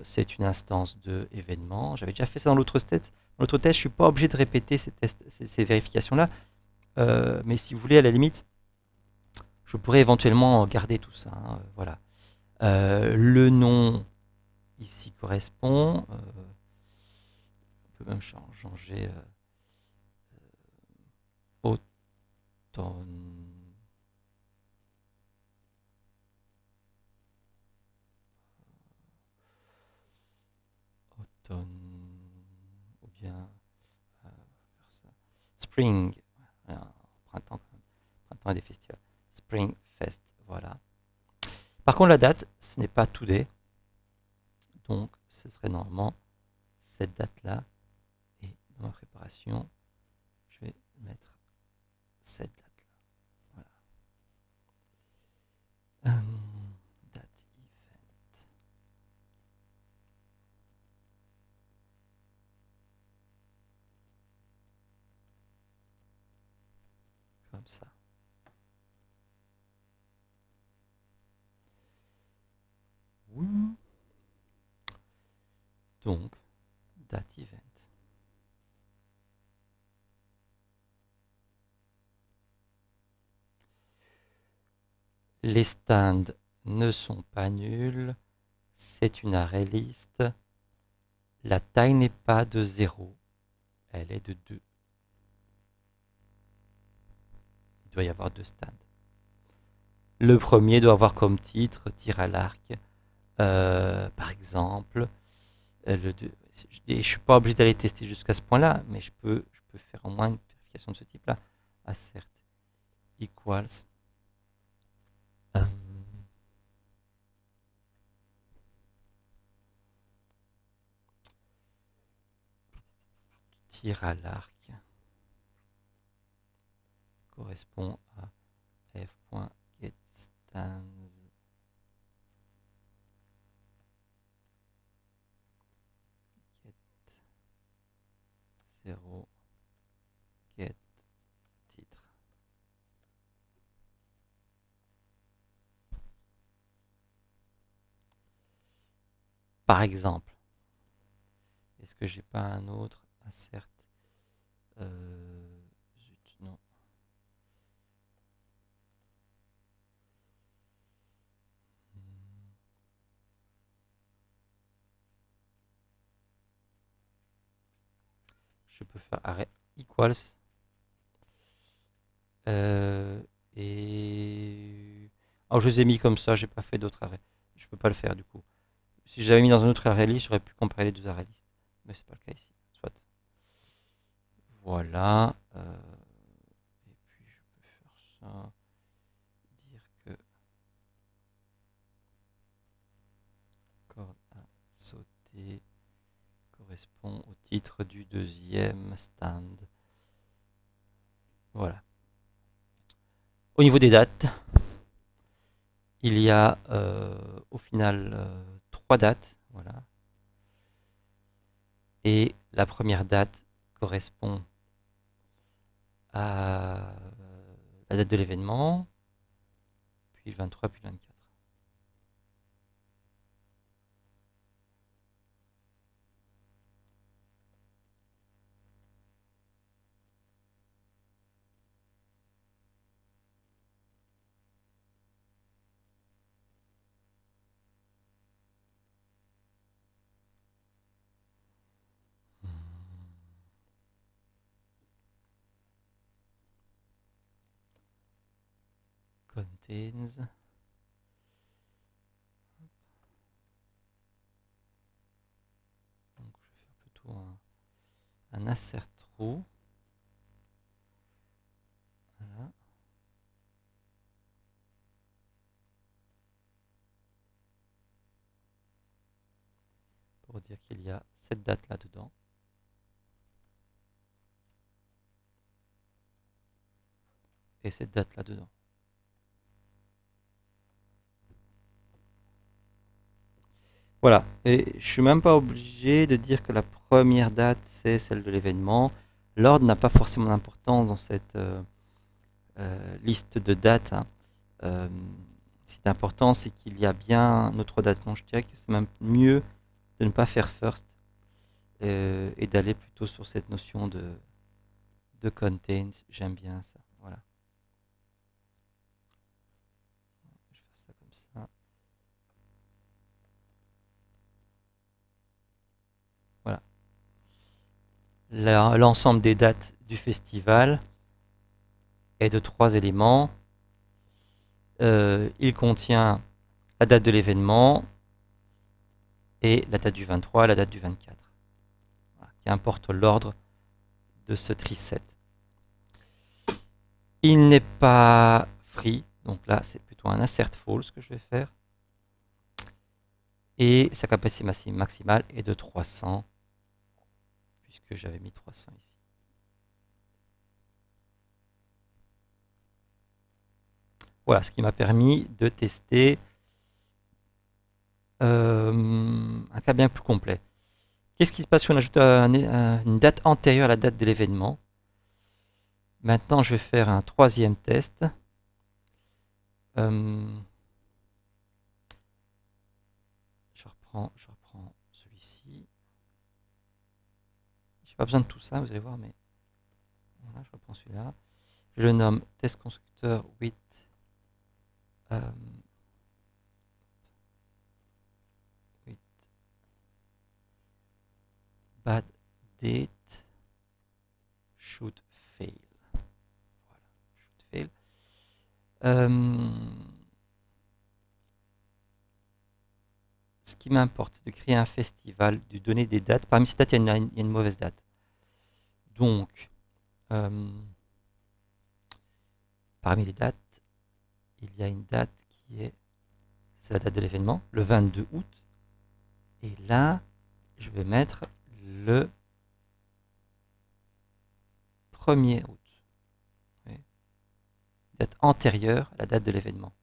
C'est une instance de événement. J'avais déjà fait ça dans l'autre test. Dans l'autre test, je ne suis pas obligé de répéter ces vérifications-là. Mais si vous voulez, à la limite, je pourrais éventuellement garder tout ça. Hein, voilà. Le nom ici correspond. On peut même changer automne. Ou bien Spring. Voilà, printemps, printemps et des festivals. Spring Fest, voilà. Par contre, la date, ce n'est pas today. Donc, ce serait normalement cette date-là. Et dans ma préparation, je vais mettre cette date-là. Voilà. Date event. Comme ça. Donc, date event. Les stands ne sont pas nuls. C'est une array list. La taille n'est pas de 0. Elle est de 2. Il doit y avoir 2 stands. Le premier doit avoir comme titre tir à l'arc. Par exemple. Et je ne suis pas obligé d'aller tester jusqu'à ce point-là, mais je peux faire au moins une vérification de ce type-là. Assert equals tir à l'arc correspond à f.getStand get 0 get titre. Par exemple, est-ce que j'ai pas un autre insert non. Je peux faire arrêt equals et alors je les ai mis comme ça, j'ai pas fait d'autres arrêts. Je peux pas le faire du coup. Si j'avais mis dans un autre arrêt list, j'aurais pu comparer les deux arrêts list, mais c'est pas le cas ici. Soit. Voilà. Et puis je peux faire ça. Dire que corde à sauter correspond au titre du deuxième stand. Voilà. Au niveau des dates, il y a au final 3 dates. Voilà. Et la première date correspond à la date de l'événement, puis le 23, puis le 24. Contains. Donc je vais faire plutôt un insert row. Voilà. Pour dire qu'il y a cette date là-dedans. Et cette date là-dedans. Voilà, et je suis même pas obligé de dire que la première date c'est celle de l'événement. L'ordre n'a pas forcément d'importance dans cette liste de dates. Hein. Ce qui est important, c'est qu'il y a bien notre date. Donc je dirais que c'est même mieux de ne pas faire first et d'aller plutôt sur cette notion de contains. J'aime bien ça. Voilà. Je vais faire ça comme ça. Voilà. L'ensemble des dates du festival est de 3 éléments. Il contient la date de l'événement et la date du 23 et la date du 24. Voilà, qui importe l'ordre de ce triset. Il n'est pas free, donc là c'est plutôt un insert false que je vais faire. Et sa capacité maximale est de 300, puisque j'avais mis 300 ici. Voilà, ce qui m'a permis de tester un cas bien plus complet. Qu'est-ce qui se passe si on ajoute une date antérieure à la date de l'événement? Maintenant, je vais faire un troisième test. Je reprends celui-ci. Je n'ai pas besoin de tout ça, vous allez voir, mais voilà, je reprends celui-là. Je le nomme test constructeur with bad date should fail. Voilà, should fail. Ce qui m'importe, c'est de créer un festival, de donner des dates. Parmi ces dates, il y a une mauvaise date. Donc, parmi les dates, il y a une date qui est, c'est la date de l'événement, le 22 août. Et là, je vais mettre le 1er août. Oui. date antérieure à la date de l'événement.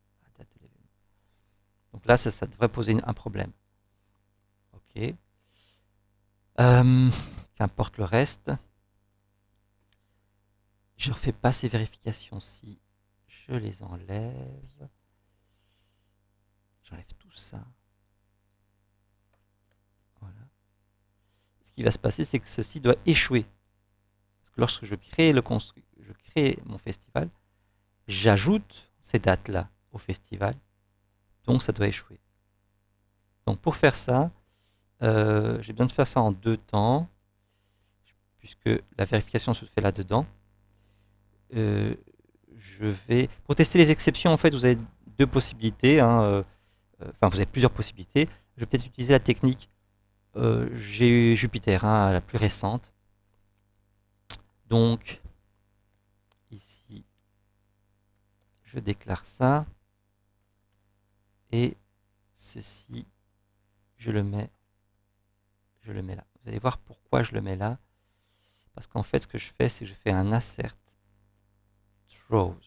Donc là, ça devrait poser un problème. Ok. Qu'importe le reste. Je ne refais pas ces vérifications-ci. Je les enlève. J'enlève tout ça. Voilà. Ce qui va se passer, c'est que ceci doit échouer. Parce que lorsque je crée mon festival, j'ajoute ces dates-là au festival. Donc ça doit échouer. Donc pour faire ça, j'ai besoin de faire ça en 2 temps, puisque la vérification se fait là-dedans. Pour tester les exceptions, en fait, vous avez 2 possibilités. Enfin, vous avez plusieurs possibilités. Je vais peut-être utiliser la technique j'ai Jupiter, la plus récente. Donc, ici, je déclare ça. Et ceci, je le mets là. Vous allez voir pourquoi je le mets là. Parce qu'en fait, ce que je fais, c'est que je fais un assert throws.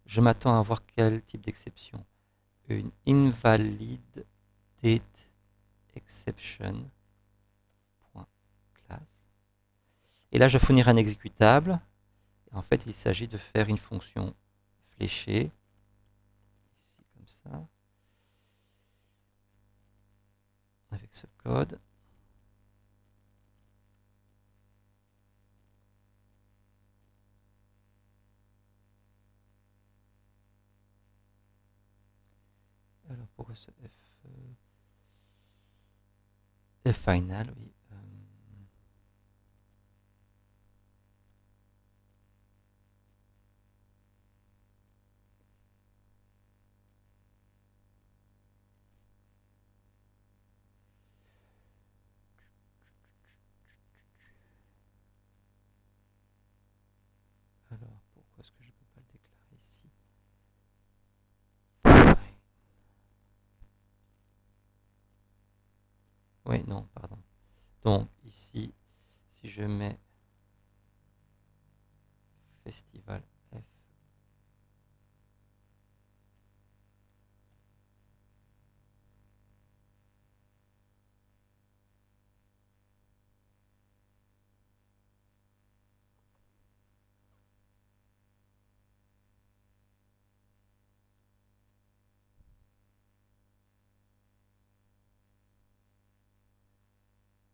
Je m'attends à voir quel type d'exception. Une invalid date exception. Class. Et là, je fournirai un exécutable. En fait, il s'agit de faire une fonction fléchée. Ici, comme ça. Avec ce code. Alors, pourquoi ce F final, oui. Alors, pourquoi est-ce que je ne peux pas le déclarer ici? Oui, non, pardon. Donc, ici, si je mets festival F,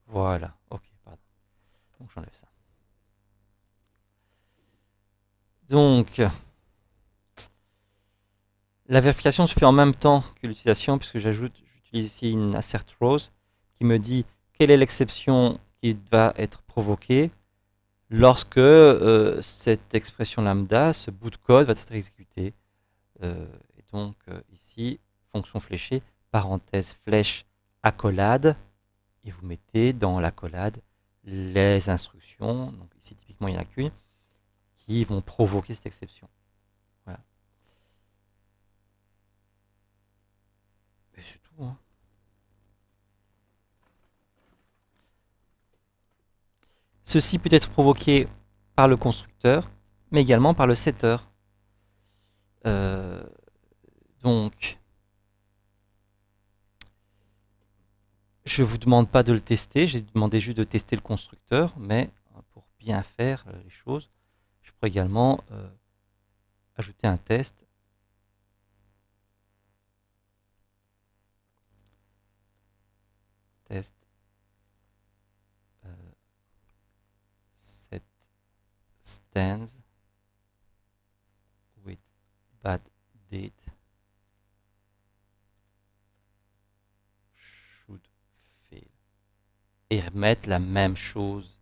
voilà, ok, pardon. Donc, j'enlève ça. Donc, la vérification se fait en même temps que l'utilisation, puisque j'utilise ici une assert rows qui me dit quelle est l'exception qui va être provoquée lorsque cette expression lambda, ce bout de code va être exécuté. Et donc ici, fonction fléchée, parenthèse flèche accolade, et vous mettez dans l'accolade les instructions, donc ici typiquement il n'y en a qu'une, qui vont provoquer cette exception. Voilà. Et c'est tout. Hein. Ceci peut être provoqué par le constructeur, mais également par le setter. Donc, je ne vous demande pas de le tester, j'ai demandé juste de tester le constructeur, mais pour bien faire les choses, je pourrais également ajouter un test. Test set stands with bad date should fail. Et remettre la même chose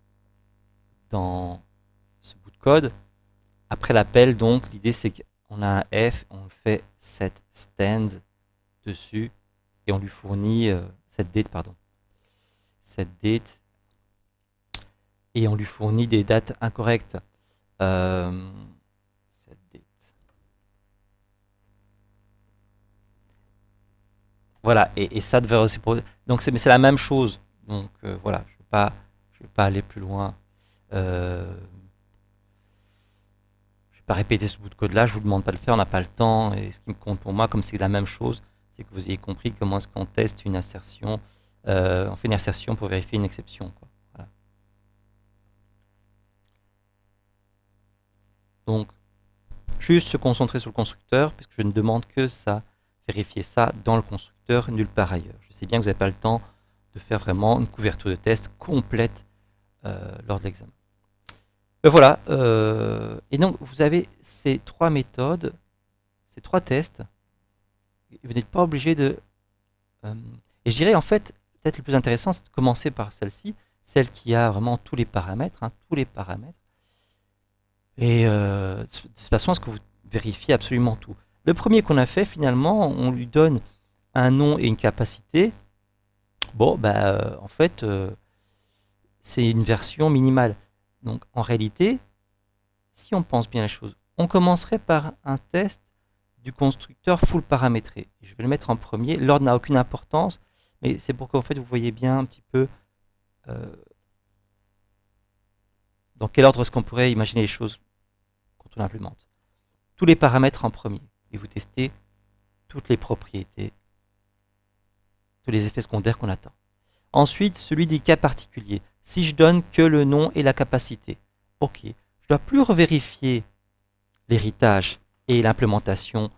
dans ce bout de code. Après l'appel, donc, l'idée c'est qu'on a un F, on fait set stands dessus et on lui fournit cette date et on lui fournit des dates incorrectes. Cette date. Voilà, et ça devrait aussi donc c'est la même chose. Donc voilà, je vais pas aller plus loin Euh, je ne vais pas répéter ce bout de code-là, je ne vous demande pas de le faire, on n'a pas le temps. Et ce qui me compte pour moi, comme c'est la même chose, c'est que vous ayez compris comment est-ce qu'on teste une insertion. On fait une insertion pour vérifier une exception, quoi. Voilà. Donc, juste se concentrer sur le constructeur, parce que je ne demande que ça, vérifier ça dans le constructeur, nulle part ailleurs. Je sais bien que vous n'avez pas le temps de faire vraiment une couverture de test complète lors de l'examen. Voilà. Et donc, vous avez ces trois méthodes, ces trois tests. Vous n'êtes pas obligé de... et je dirais, en fait, peut-être le plus intéressant, c'est de commencer par celle-ci, celle qui a vraiment tous les paramètres, hein, tous les paramètres. Et de toute façon, est-ce que vous vérifiez absolument tout? Le premier qu'on a fait, finalement, on lui donne un nom et une capacité. Bon, bah, en fait, c'est une version minimale. Donc, en réalité, si on pense bien les choses, on commencerait par un test du constructeur full paramétré. Je vais le mettre en premier. L'ordre n'a aucune importance, mais c'est pour qu'en fait, vous voyez bien un petit peu dans quel ordre est-ce qu'on pourrait imaginer les choses quand on implémente. Tous les paramètres en premier. Et vous testez toutes les propriétés, tous les effets secondaires qu'on attend. Ensuite, celui des cas particuliers. Si je donne que le nom et la capacité, ok, je ne dois plus revérifier l'héritage et l'implémentation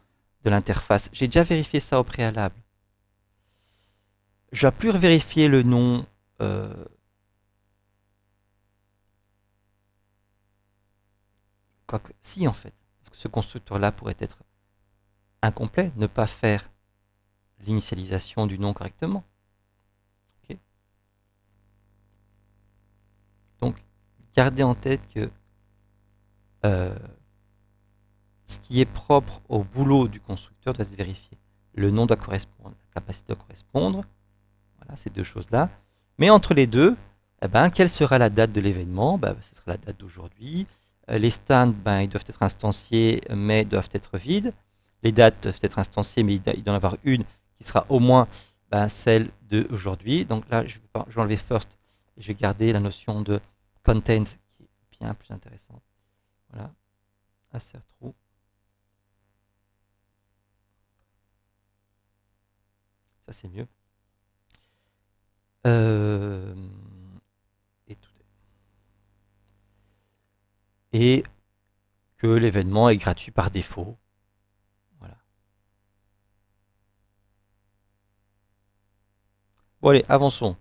de l'interface. J'ai déjà vérifié ça au préalable. Je ne dois plus vérifier le nom. Quoique, si en fait, parce que ce constructeur-là pourrait être incomplet, ne pas faire l'initialisation du nom correctement. Okay. Donc, gardez en tête que ce qui est propre au boulot du constructeur doit se vérifier. Le nom doit correspondre, la capacité doit correspondre. Voilà, ces deux choses-là. Mais entre les deux, eh ben, quelle sera la date de l'événement? Ce sera la date d'aujourd'hui. Les stands, ils doivent être instanciés, mais doivent être vides. Les dates doivent être instanciées, mais il doit y en avoir une qui sera au moins celle d'aujourd'hui. Donc là, je vais enlever first et je vais garder la notion de contains qui est bien plus intéressante. Voilà, insert true. Ça, c'est mieux. Et tout et que l'événement est gratuit par défaut. Voilà. Bon allez, avançons.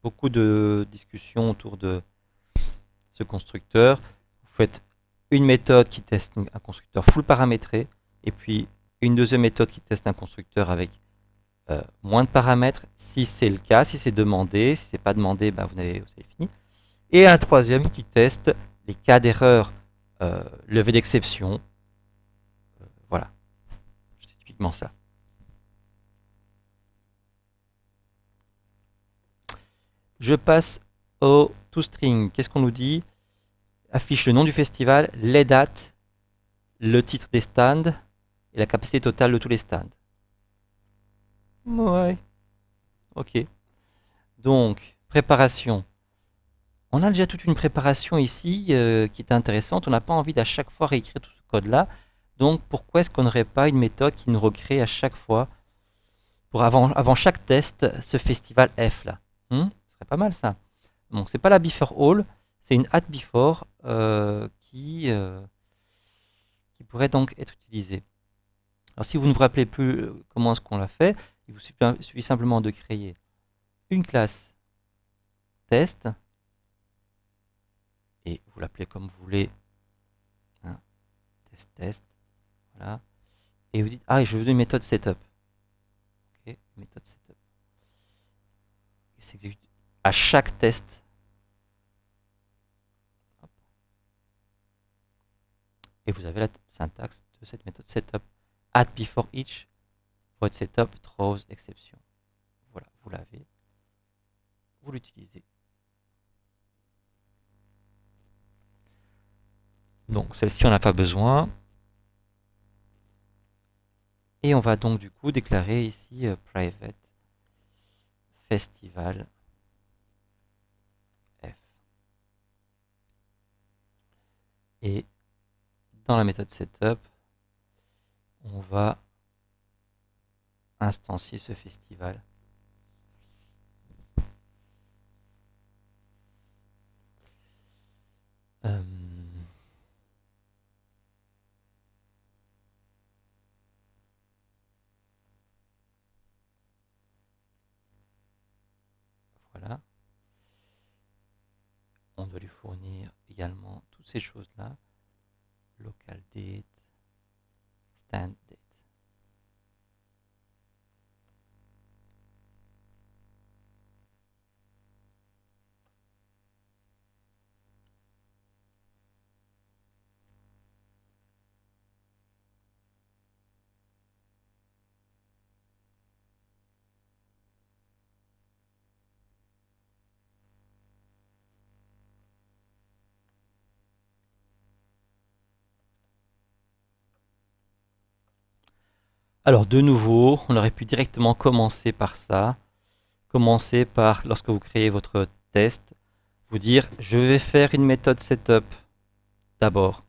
Beaucoup de discussions autour de ce constructeur. Vous faites une méthode qui teste un constructeur full paramétré, et puis une deuxième méthode qui teste un constructeur avec moins de paramètres, si c'est le cas, si c'est demandé. Si c'est pas demandé, vous avez fini. Et un troisième qui teste les cas d'erreur levée d'exception. Voilà. C'est typiquement ça. Je passe au toString. Qu'est-ce qu'on nous dit? Affiche le nom du festival, les dates, le titre des stands et la capacité totale de tous les stands. Ouais. Ok. Donc, préparation. On a déjà toute une préparation ici qui est intéressante. On n'a pas envie d'à chaque fois réécrire tout ce code-là. Donc, pourquoi est-ce qu'on n'aurait pas une méthode qui nous recrée à chaque fois, pour avant chaque test, ce festival F là? Ce serait pas mal ça. Bon, c'est pas la before all, c'est une at before qui pourrait donc être utilisée. Alors, si vous ne vous rappelez plus comment est-ce qu'on l'a fait, il vous suffit simplement de créer une classe test, et vous l'appelez comme vous voulez, hein, test, voilà, et vous dites, ah, je veux une méthode setup. Ok, méthode setup. Il s'exécute à chaque test. Hop. Et vous avez la syntaxe de cette méthode setup. At before each, void setup, throws, exception. Voilà, vous l'avez. Vous l'utilisez. Donc celle-ci, on n'a pas besoin. Et on va donc du coup déclarer ici private festival F. Et dans la méthode setup, on va instancier ce festival. Euh, voilà. On doit lui fournir également toutes ces choses-là. Local date, stand date. Alors de nouveau, on aurait pu directement commencer par ça. Commencer par, lorsque vous créez votre test, vous dire je vais faire une méthode setup d'abord.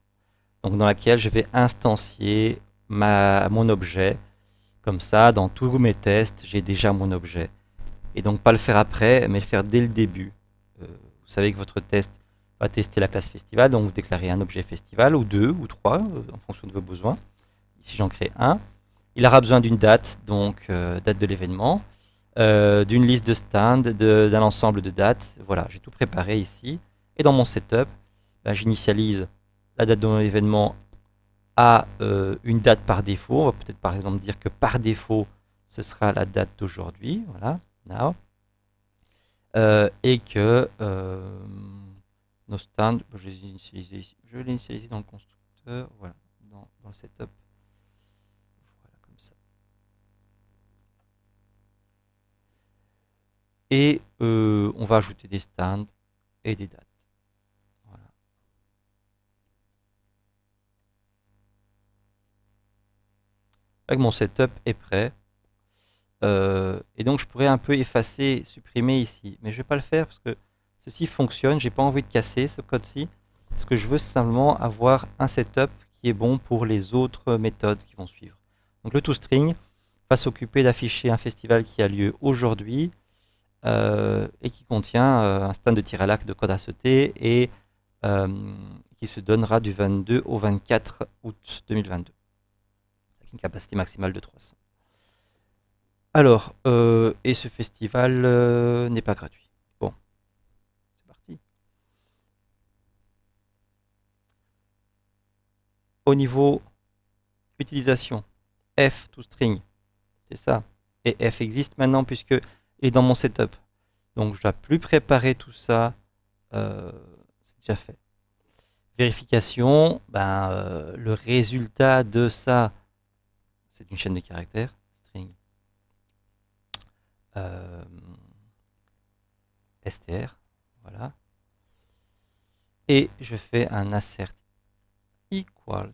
Donc dans laquelle je vais instancier mon objet. Comme ça, dans tous mes tests, j'ai déjà mon objet. Et donc pas le faire après, mais le faire dès le début. Vous savez que votre test va tester la classe festival, donc vous déclarez un objet festival, ou deux, ou trois, en fonction de vos besoins. Ici j'en crée un. Il aura besoin d'une date, donc date de l'événement, d'une liste de stands, d'un ensemble de dates. Voilà, j'ai tout préparé ici. Et dans mon setup, ben, j'initialise la date de mon événement à une date par défaut. On va peut-être par exemple dire que par défaut, ce sera la date d'aujourd'hui. Voilà, now. Et que nos stands, je vais les initialiser dans le constructeur, voilà, dans le setup. Voilà, comme ça. Et on va ajouter des stands et des dates. Voilà. Avec mon setup est prêt. Et donc je pourrais un peu effacer, supprimer ici. Mais je ne vais pas le faire parce que ceci fonctionne. J'ai pas envie de casser ce code-ci. Ce que je veux, c'est simplement avoir un setup qui est bon pour les autres méthodes qui vont suivre. Donc le toString va s'occuper d'afficher un festival qui a lieu aujourd'hui et qui contient un stand de tir à l'arc de code à sauter et qui se donnera du 22 au 24 août 2022 avec une capacité maximale de 300. Alors, et ce festival n'est pas gratuit. Bon, c'est parti. Au niveau utilisation, F toString, c'est ça. Et F existe maintenant puisque il est dans mon setup. Donc je dois plus préparer tout ça. C'est déjà fait. Vérification, ben, le résultat de ça, c'est une chaîne de caractères, string euh, str, voilà. Et je fais un assert equals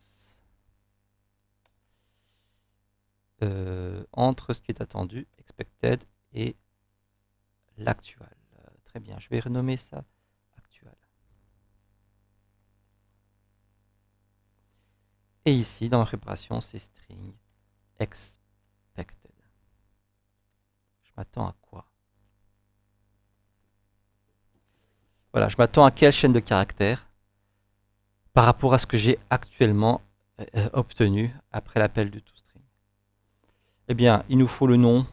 entre ce qui est attendu, expected, et l'actuel. Très bien, je vais renommer ça actual. Et ici, dans la préparation, c'est string expected. Je m'attends à quoi? Voilà, je m'attends à quelle chaîne de caractères par rapport à ce que j'ai actuellement obtenu après l'appel de toString. Eh bien, il nous faut le nom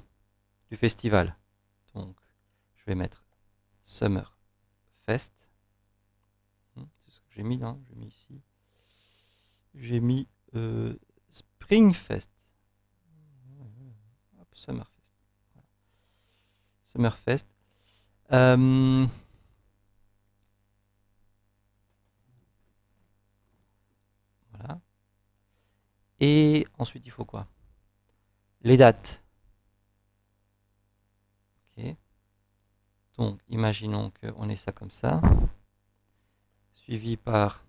du festival. Donc, je vais mettre Summer Fest. C'est ce que j'ai mis, non? J'ai mis ici. J'ai mis Springfest. Hop, Summerfest. Voilà. Summerfest. Voilà. Et ensuite, il faut quoi? Les dates. Ok. Donc, imaginons qu'on ait ça comme ça. Suivi par,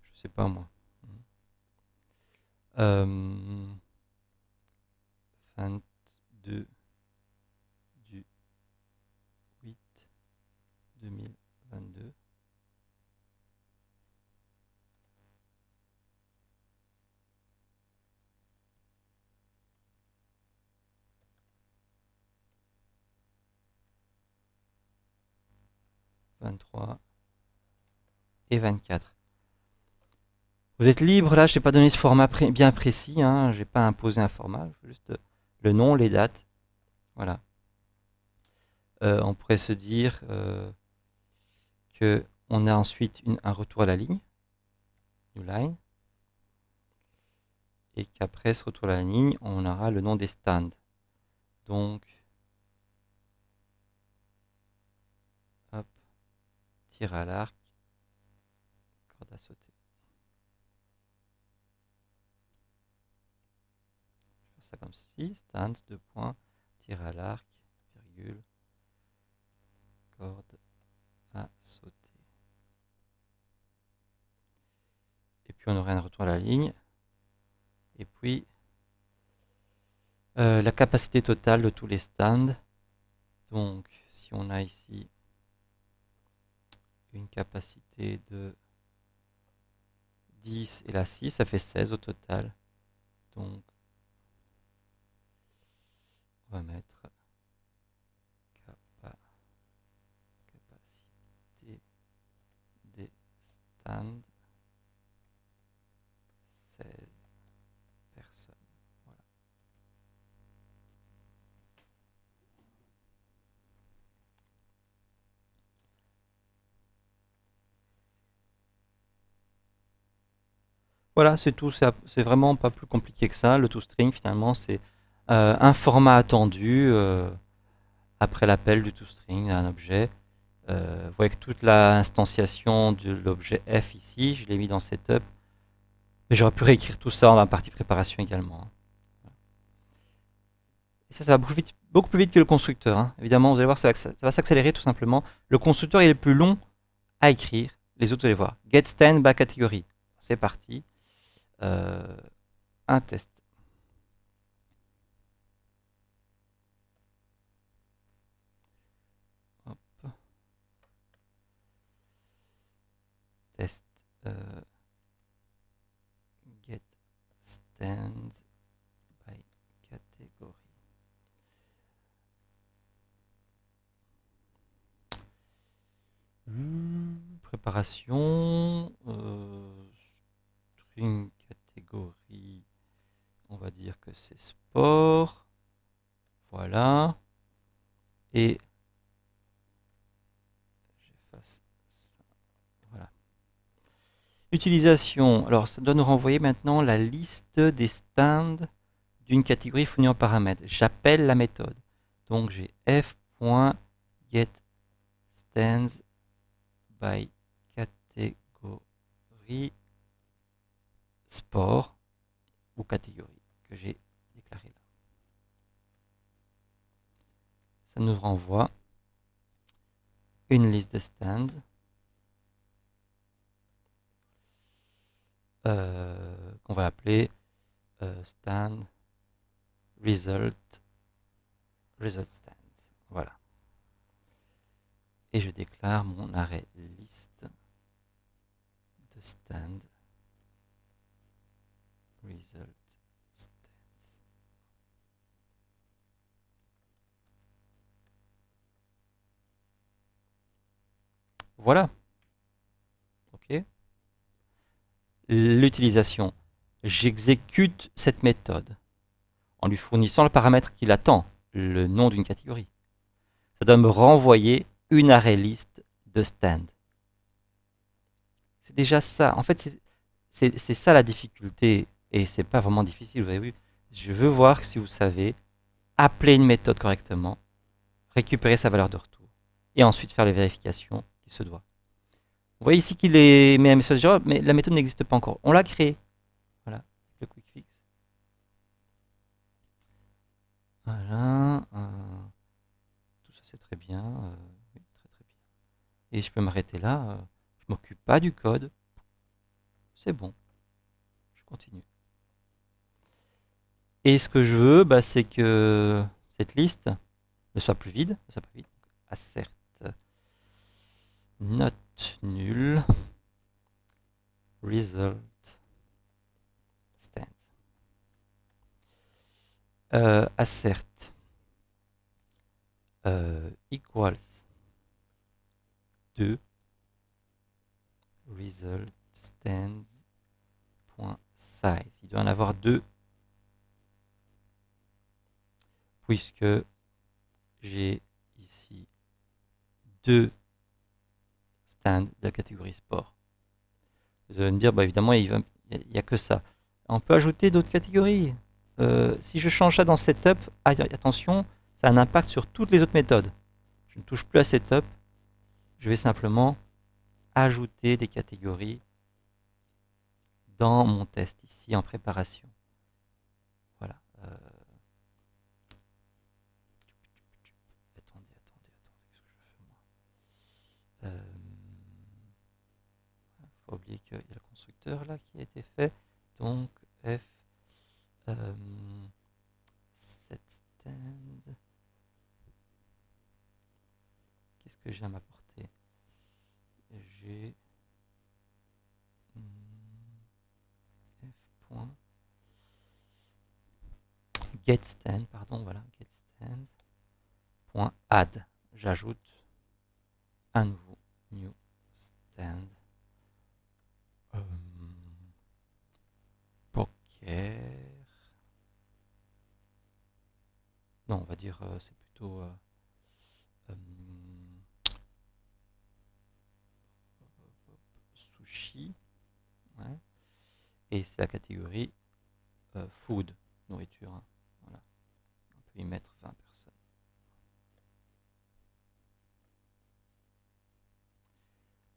je sais pas moi, 22 du 8 2022. 23 et 24. Vous êtes libre, là, je n'ai pas donné de format bien précis, hein, je n'ai pas imposé un format, juste le nom, les dates. Voilà. On pourrait se dire qu'on a ensuite un retour à la ligne, new line, et qu'après ce retour à la ligne, on aura le nom des stands. Donc, hop, tir à l'arc, corde à sauter. Je vais faire ça comme ceci, stands, 2 points, tir à l'arc, virgule, corde à sauter. Et puis on aurait un retour à la ligne. Et puis la capacité totale de tous les stands. Donc si on a ici une capacité de 10 et la 6, ça fait 16 au total. Donc on va mettre capacité des stands 16 personnes. Voilà. Voilà, c'est tout. C'est vraiment pas plus compliqué que ça. Le toString, finalement, c'est un format attendu après l'appel du toString à un objet. Vous voyez que toute l'instanciation de l'objet f ici, je l'ai mis dans setup. Mais j'aurais pu réécrire tout ça dans la partie préparation également. Et ça va beaucoup plus vite que le constructeur. Hein. Évidemment, vous allez voir, ça va s'accélérer tout simplement. Le constructeur, il est plus long à écrire. Les autres, vous allez voir. Get stand by category. C'est parti. Un test. Hop. Test. Get stand by category. Préparation. String catégorie. On va dire que c'est sport. Voilà. Et j'efface ça. Voilà. Utilisation. Alors, ça doit nous renvoyer maintenant la liste des stands d'une catégorie fournie en paramètres. J'appelle la méthode. Donc, j'ai f.getStands by catégorie sport ou catégorie que j'ai déclaré là. Ça nous renvoie une liste de stands qu'on va appeler stand result stand. Voilà. Et je déclare mon arrêt liste de stand result stands. Voilà. OK. L'utilisation. J'exécute cette méthode en lui fournissant le paramètre qu'il attend, le nom d'une catégorie. Ça doit me renvoyer une array list de stand. C'est déjà ça. En fait, c'est ça la difficulté. Et c'est pas vraiment difficile, vous avez vu. Je veux voir si vous savez appeler une méthode correctement, récupérer sa valeur de retour, et ensuite faire les vérifications qui se doivent. Vous voyez ici qu'il met un message d'erreur, mais la méthode n'existe pas encore. On l'a créée. Voilà, le quick fix. Voilà. Tout ça, c'est très bien. Oui, très très bien. Et je peux m'arrêter là. Je m'occupe pas du code. C'est bon. Je continue. Et ce que je veux, bah, c'est que cette liste ne soit plus vide. Ne soit pas vide. Assert not null result stands. Assert 2 result stands.size. Il doit en avoir 2 puisque j'ai ici 2 stands de la catégorie sport. Vous allez me dire, bah évidemment, il n'y a que ça. On peut ajouter d'autres catégories. Si je change ça dans Setup, attention, ça a un impact sur toutes les autres méthodes. Je ne touche plus à Setup. Je vais simplement ajouter des catégories dans mon test ici en préparation. Voilà. Attendez, qu'est-ce que je fais moi? Faut oublier qu'il y a le constructeur là qui a été fait. Donc F set stand. Qu'est-ce que j'ai à m'apporter? J'ai F. getStand, pardon, voilà, getStand.add. J'ajoute un nouveau new stand. Poker. Non, on va dire c'est plutôt sushi. Ouais. Et c'est la catégorie food, nourriture. Hein. Voilà. On peut y mettre 20 personnes.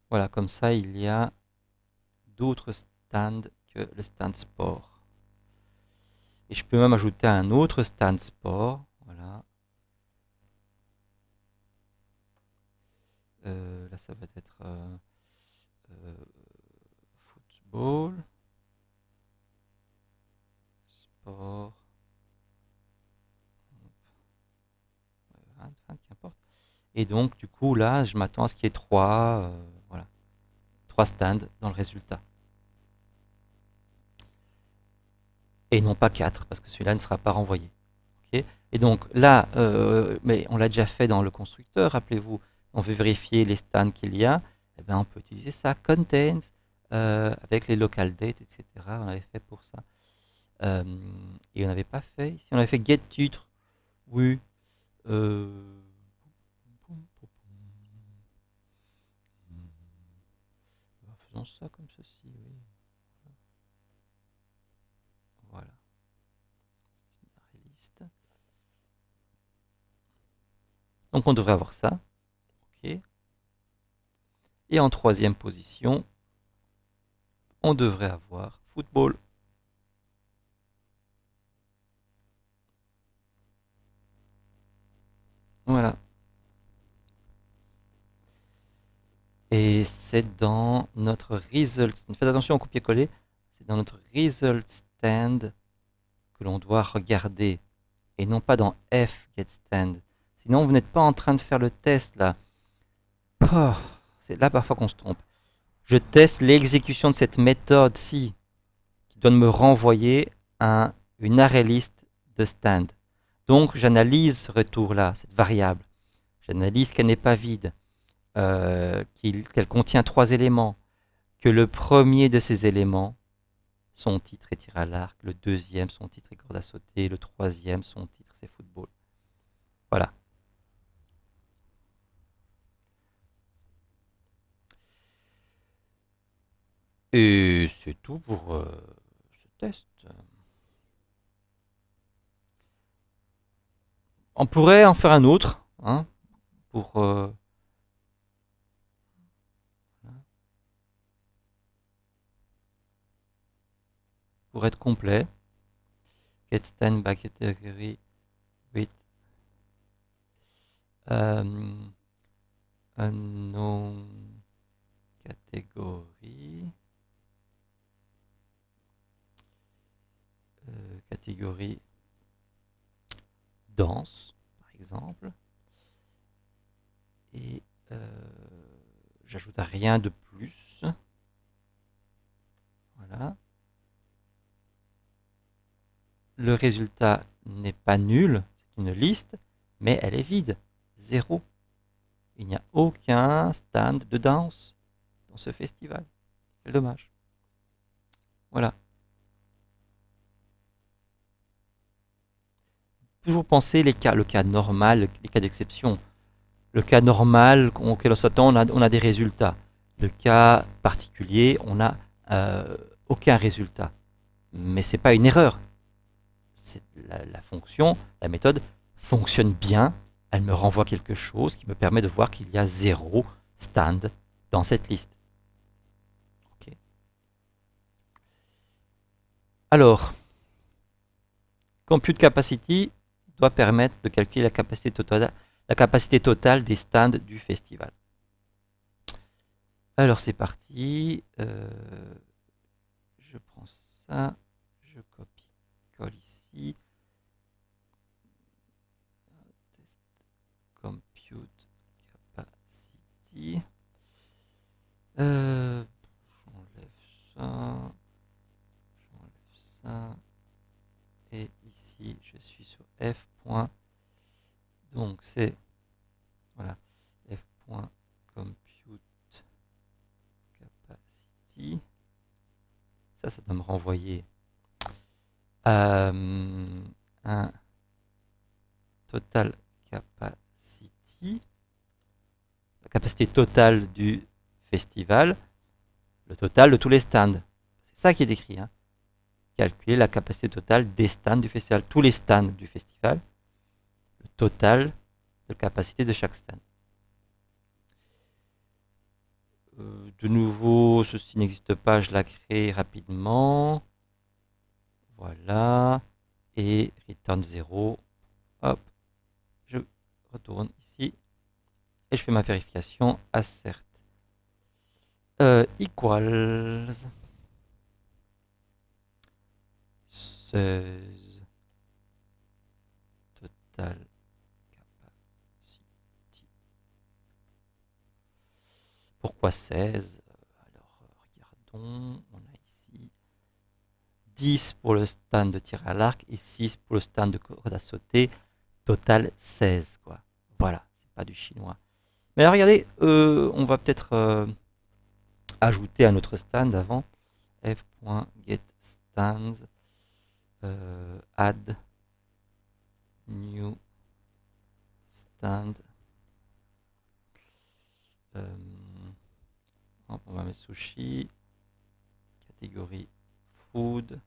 Voilà, comme ça, il y a d'autres stands que le stand sport. Et je peux même ajouter un autre stand sport. Voilà. Là, ça va être football, sport, 20, qu'importe. Et donc, du coup, là, je m'attends à ce qu'il y ait 3, voilà, 3 stands dans le résultat. Et non pas 4, parce que celui-là ne sera pas renvoyé. Okay. Et donc là, mais on l'a déjà fait dans le constructeur, rappelez-vous, on veut vérifier les stands qu'il y a, eh bien, on peut utiliser ça, contains, avec les local dates, etc. On avait fait pour ça. Et on n'avait pas fait ici, on avait fait get titre, oui. Faisons ça comme ceci, oui. Voilà. Liste. Donc on devrait avoir ça. Ok. Et en troisième position, on devrait avoir football. Voilà. Et c'est dans notre result. Faites attention au copier-coller. C'est dans notre result stand que l'on doit regarder. Et non pas dans F get stand. Sinon, vous n'êtes pas en train de faire le test là. Oh, c'est là parfois qu'on se trompe. Je teste l'exécution de cette méthode-ci qui doit me renvoyer une array list de stand. Donc, j'analyse ce retour-là, cette variable. J'analyse qu'elle n'est pas vide. Qu'elle contient 3 éléments, que le premier de ces éléments, son titre est tir à l'arc, le deuxième, son titre est corde à sauter, le troisième, son titre c'est football. Voilà. Et c'est tout pour ce test. On pourrait en faire un autre, hein, pour être complet. Get stand by category with unknown category. Catégorie danse, par exemple. Et j'ajoute rien de plus. Voilà. Le résultat n'est pas nul, c'est une liste, mais elle est vide. 0. Il n'y a aucun stand de danse dans ce festival. Quel dommage. Voilà. Toujours penser le cas normal, les cas d'exception. Le cas normal auquel on s'attend, on a des résultats. Le cas particulier, on n'a aucun résultat. Mais ce n'est pas une erreur. La fonction, la méthode fonctionne bien. Elle me renvoie quelque chose qui me permet de voir qu'il y a 0 stand dans cette liste. Okay. Alors, compute capacity doit permettre de calculer la capacité totale des stands du festival. Alors c'est parti. Je prends ça. Je copie-colle ici. Test compute capacity. J'enlève ça. J'enlève ça. Et ici, je suis sur F. Donc c'est voilà f.compute capacity. Ça doit me renvoyer un total capacity, la capacité totale du festival, le total de tous les stands. C'est ça qui est écrit. Hein. Calculer la capacité totale des stands du festival, tous les stands du festival, le total de capacité de chaque stand. De nouveau, ceci n'existe pas, je la crée rapidement. Voilà. Et return 0. Hop. Je retourne ici. Et je fais ma vérification. Assert. Equals. 16. Total capacity. Pourquoi 16? Alors, regardons. On a ici 10 pour le stand de tir à l'arc et 6 pour le stand de corde à sauter. Total 16, quoi. Voilà, c'est pas du chinois. Mais alors, regardez, on va peut-être ajouter un autre stand avant. f.getStands add new stand. On va mettre sushi. Catégorie food.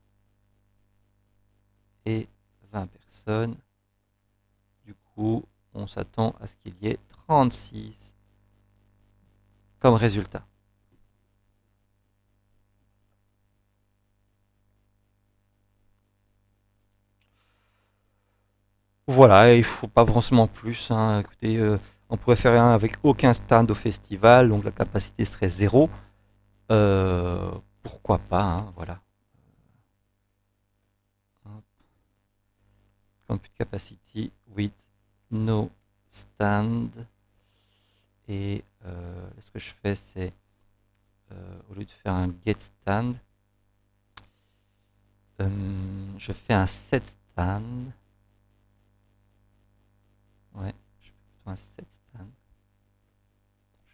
Et 20 personnes. Du coup, on s'attend à ce qu'il y ait 36 comme résultat. Voilà, il ne faut pas forcément plus. Hein. Écoutez, on pourrait faire un avec aucun stand au festival, donc la capacité serait 0. Pourquoi pas, hein, voilà. Compute capacity with no stand. Et ce que je fais, c'est au lieu de faire un get stand, je fais un set stand. Ouais, je fais plutôt un set stand.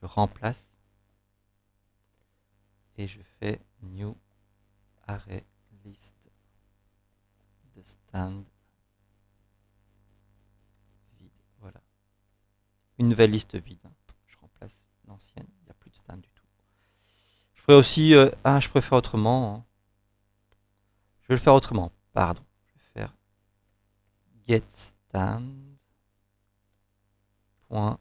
Je remplace et je fais new array list de stand vide. Voilà. Une nouvelle liste vide. Hein. Je remplace l'ancienne. Il n'y a plus de stand du tout. Je ferai aussi. Je pourrais faire autrement. Hein. Je vais le faire autrement. Pardon. Je vais faire get stand. Point,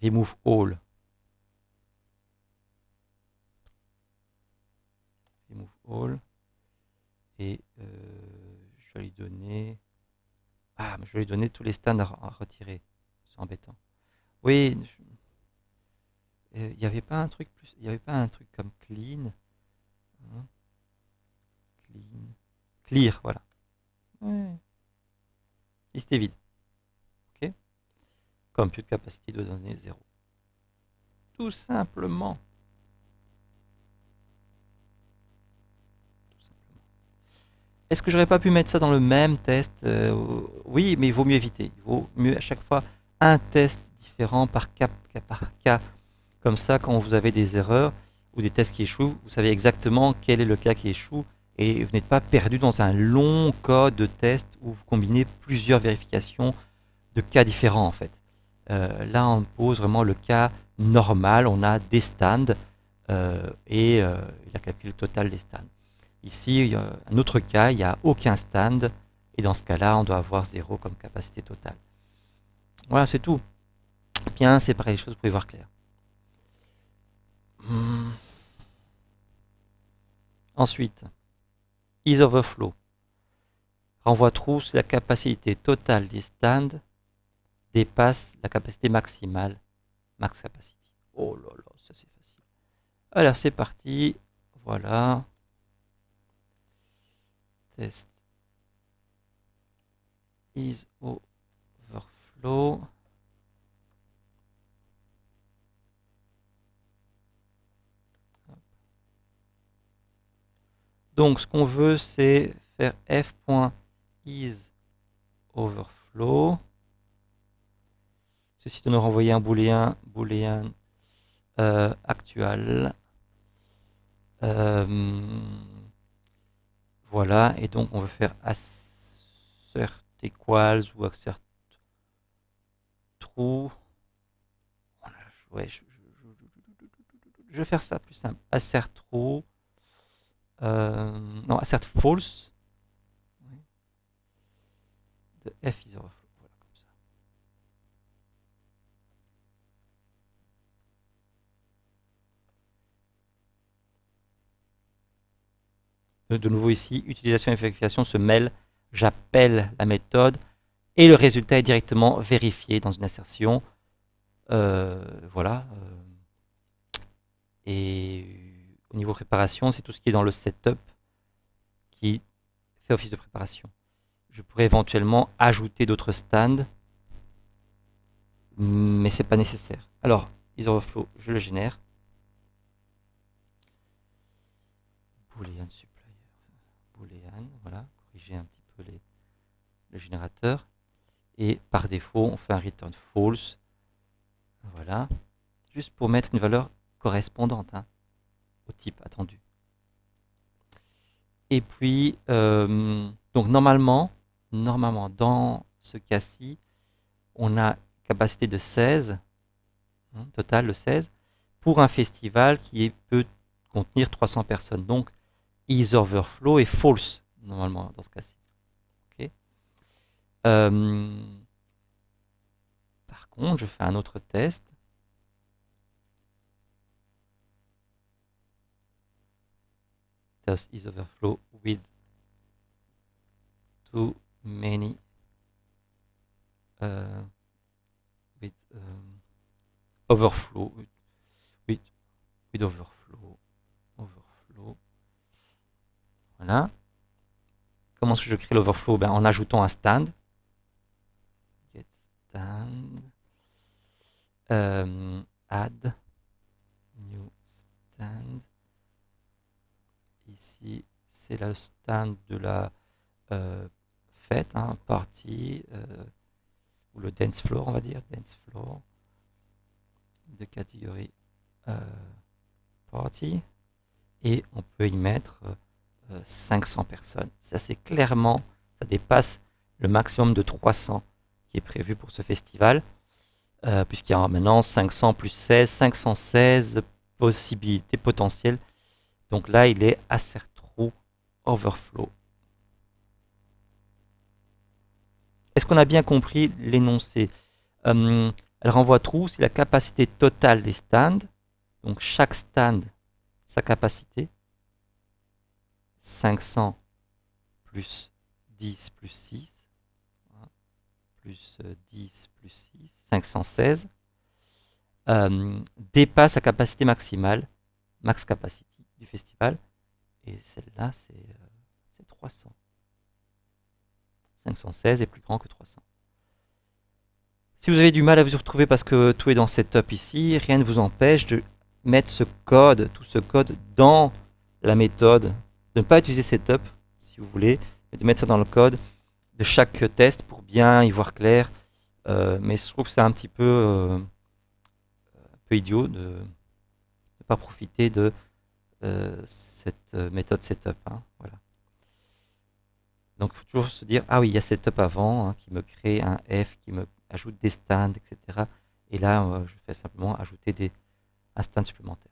remove all. Remove all. Et je vais lui donner. Ah, mais je vais lui donner tous les stands à retirer. C'est embêtant. Oui. Il n'y avait pas un truc plus. Il n'y avait pas un truc comme clean. Hein, clean. Clear, voilà. Ouais. Liste est vide. Ok. Compute capacity de données 0. Tout simplement. Tout simplement. Est-ce que j'aurais pas pu mettre ça dans le même test? Oui, mais il vaut mieux éviter. Il vaut mieux à chaque fois un test différent cas par cas. Comme ça, quand vous avez des erreurs ou des tests qui échouent, vous savez exactement quel est le cas qui échoue et vous n'êtes pas perdu dans un long code de test où vous combinez plusieurs vérifications de cas différents en fait. Là, on pose vraiment le cas normal. On a des stands et il a calculé le total des stands. Ici, il y a un autre cas, il n'y a aucun stand et dans ce cas-là, on doit avoir 0 comme capacité totale. Voilà, c'est tout. Bien séparer les choses, vous pouvez voir clair. Ensuite, isOverflow. Renvoie true si la capacité totale des stands dépasse la capacité maximale, max capacity. Oh là là, ça c'est facile. Alors c'est parti, voilà. Test isOverflow. Donc ce qu'on veut c'est faire f.isOverflow. Ceci doit nous renvoyer un booléen actual. Voilà, et donc on veut faire assert equals ou assert true. Ouais, je vais faire ça plus simple. Assert true. Non, assert false. De f is overflow. Voilà, comme ça. De nouveau ici, utilisation et vérification se mêlent. J'appelle la méthode et le résultat est directement vérifié dans une assertion. Voilà. Et au niveau préparation, c'est tout ce qui est dans le setup qui fait office de préparation. Je pourrais éventuellement ajouter d'autres stands, mais c'est pas nécessaire. Alors, isOverflow, je le génère. Boolean supplier. Boolean, voilà, corriger un petit peu le générateur. Et par défaut, on fait un return false. Voilà. Juste pour mettre une valeur correspondante au type attendu. Et puis, donc normalement, dans ce cas-ci, on a capacité de 16, total de 16, pour un festival qui peut contenir 300 personnes. Donc, isOverflow est false, normalement, dans ce cas-ci. Okay. Par contre, je fais un autre test. Does isOverflow with too many with overflow with overflow. Voilà. Comment est-ce que je crée l'overflow? En ajoutant un stand. Get stand. Add new stand. Ici, c'est le stand de la fête, party, ou le dance floor, on va dire, dance floor, de catégorie party. Et on peut y mettre 500 personnes. Ça, c'est clairement, ça dépasse le maximum de 300 qui est prévu pour ce festival, puisqu'il y a maintenant 500 plus 16, 516 possibilités potentielles. Donc là, il est assert true overflow. Est-ce qu'on a bien compris l'énoncé? Elle renvoie true si la capacité totale des stands, donc chaque stand, sa capacité, 500 plus 10 plus 6, plus 10 plus 6, 516, dépasse la capacité maximale, max capacity du festival, et celle-là, c'est 300. 516 est plus grand que 300. Si vous avez du mal à vous retrouver parce que tout est dans Setup ici, rien ne vous empêche de mettre ce code, tout ce code dans la méthode, de ne pas utiliser Setup si vous voulez, mais de mettre ça dans le code de chaque test pour bien y voir clair. Mais je trouve que c'est un petit peu idiot de ne pas profiter de cette méthode setup. Hein, voilà. Donc il faut toujours se dire, ah oui, il y a setup avant, hein, qui me crée un F, qui me ajoute des stands, etc. Et là, je fais simplement ajouter un stand supplémentaire.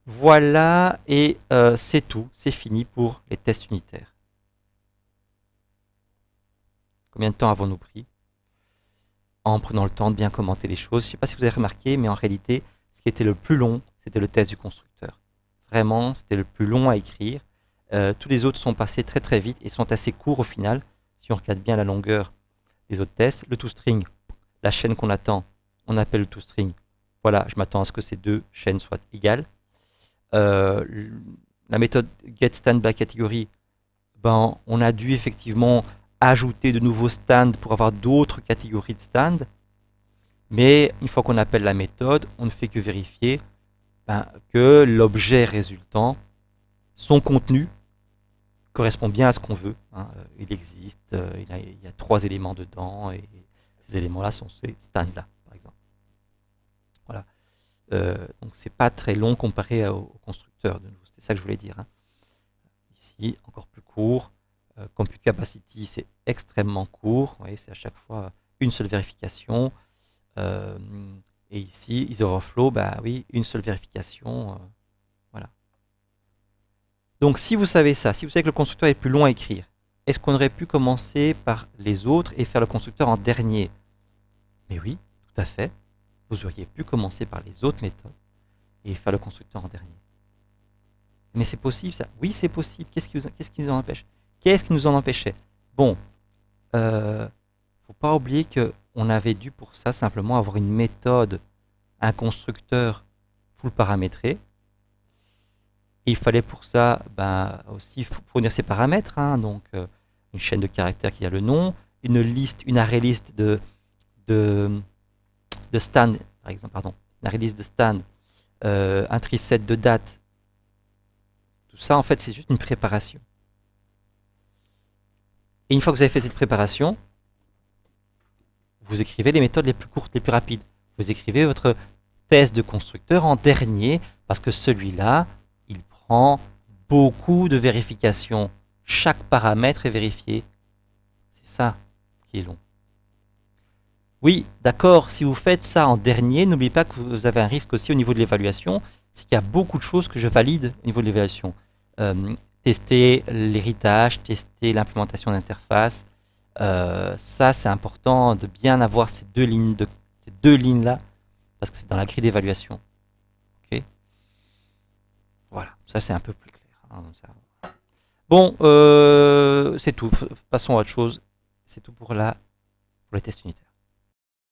Voilà, et c'est tout, c'est fini pour les tests unitaires. Combien de temps avons-nous pris en prenant le temps de bien commenter les choses? Je ne sais pas si vous avez remarqué, mais en réalité, ce qui était le plus long, c'était le test du constructeur. Vraiment, c'était le plus long à écrire. Tous les autres sont passés très très vite et sont assez courts au final, si on regarde bien la longueur des autres tests. Le toString, la chaîne qu'on attend, on appelle le toString. Voilà, je m'attends à ce que ces deux chaînes soient égales. La méthode getStandByCategory, ben, on a dû effectivement ajouter de nouveaux stands pour avoir d'autres catégories de stands. Mais une fois qu'on appelle la méthode, on ne fait que vérifier que l'objet résultant, son contenu, correspond bien à ce qu'on veut. Hein. Il existe, il y a 3 éléments dedans, et ces éléments-là sont ces stands-là, par exemple. Voilà. Donc c'est pas très long comparé au constructeur, de nouveau. C'est ça que je voulais dire. Hein. Ici, encore plus court. Compute capacity, c'est extrêmement court. Vous voyez, c'est à chaque fois une seule vérification. Et ici, isOverflow, bah oui, une seule vérification. Voilà. Donc si vous savez ça, si vous savez que le constructeur est plus long à écrire, est-ce qu'on aurait pu commencer par les autres et faire le constructeur en dernier? Mais oui, tout à fait. Vous auriez pu commencer par les autres méthodes et faire le constructeur en dernier. Mais c'est possible ça? Oui, c'est possible. Qu'est-ce qui nous en empêche? Qu'est-ce qui nous en empêchait? Bon, faut pas oublier qu'on avait dû pour ça simplement avoir une méthode, un constructeur full paramétré. Et il fallait pour ça aussi fournir ses paramètres, hein, donc une chaîne de caractères qui a le nom, une liste, une array list de stand, par exemple, pardon, une array list de stand, un triset de date. Tout ça, en fait, c'est juste une préparation. Et une fois que vous avez fait cette préparation, vous écrivez les méthodes les plus courtes, les plus rapides. Vous écrivez votre test de constructeur en dernier, parce que celui-là, il prend beaucoup de vérifications. Chaque paramètre est vérifié. C'est ça qui est long. Oui, d'accord, si vous faites ça en dernier, n'oubliez pas que vous avez un risque aussi au niveau de l'évaluation, c'est qu'il y a beaucoup de choses que je valide au niveau de l'évaluation. Tester l'héritage, tester l'implémentation d'interface, ça c'est important de bien avoir ces deux lignes-là, parce que c'est dans la grille d'évaluation. Okay, voilà, ça c'est un peu plus clair. Hein, ça. Bon, c'est tout, passons à autre chose. C'est tout pour les tests unitaires.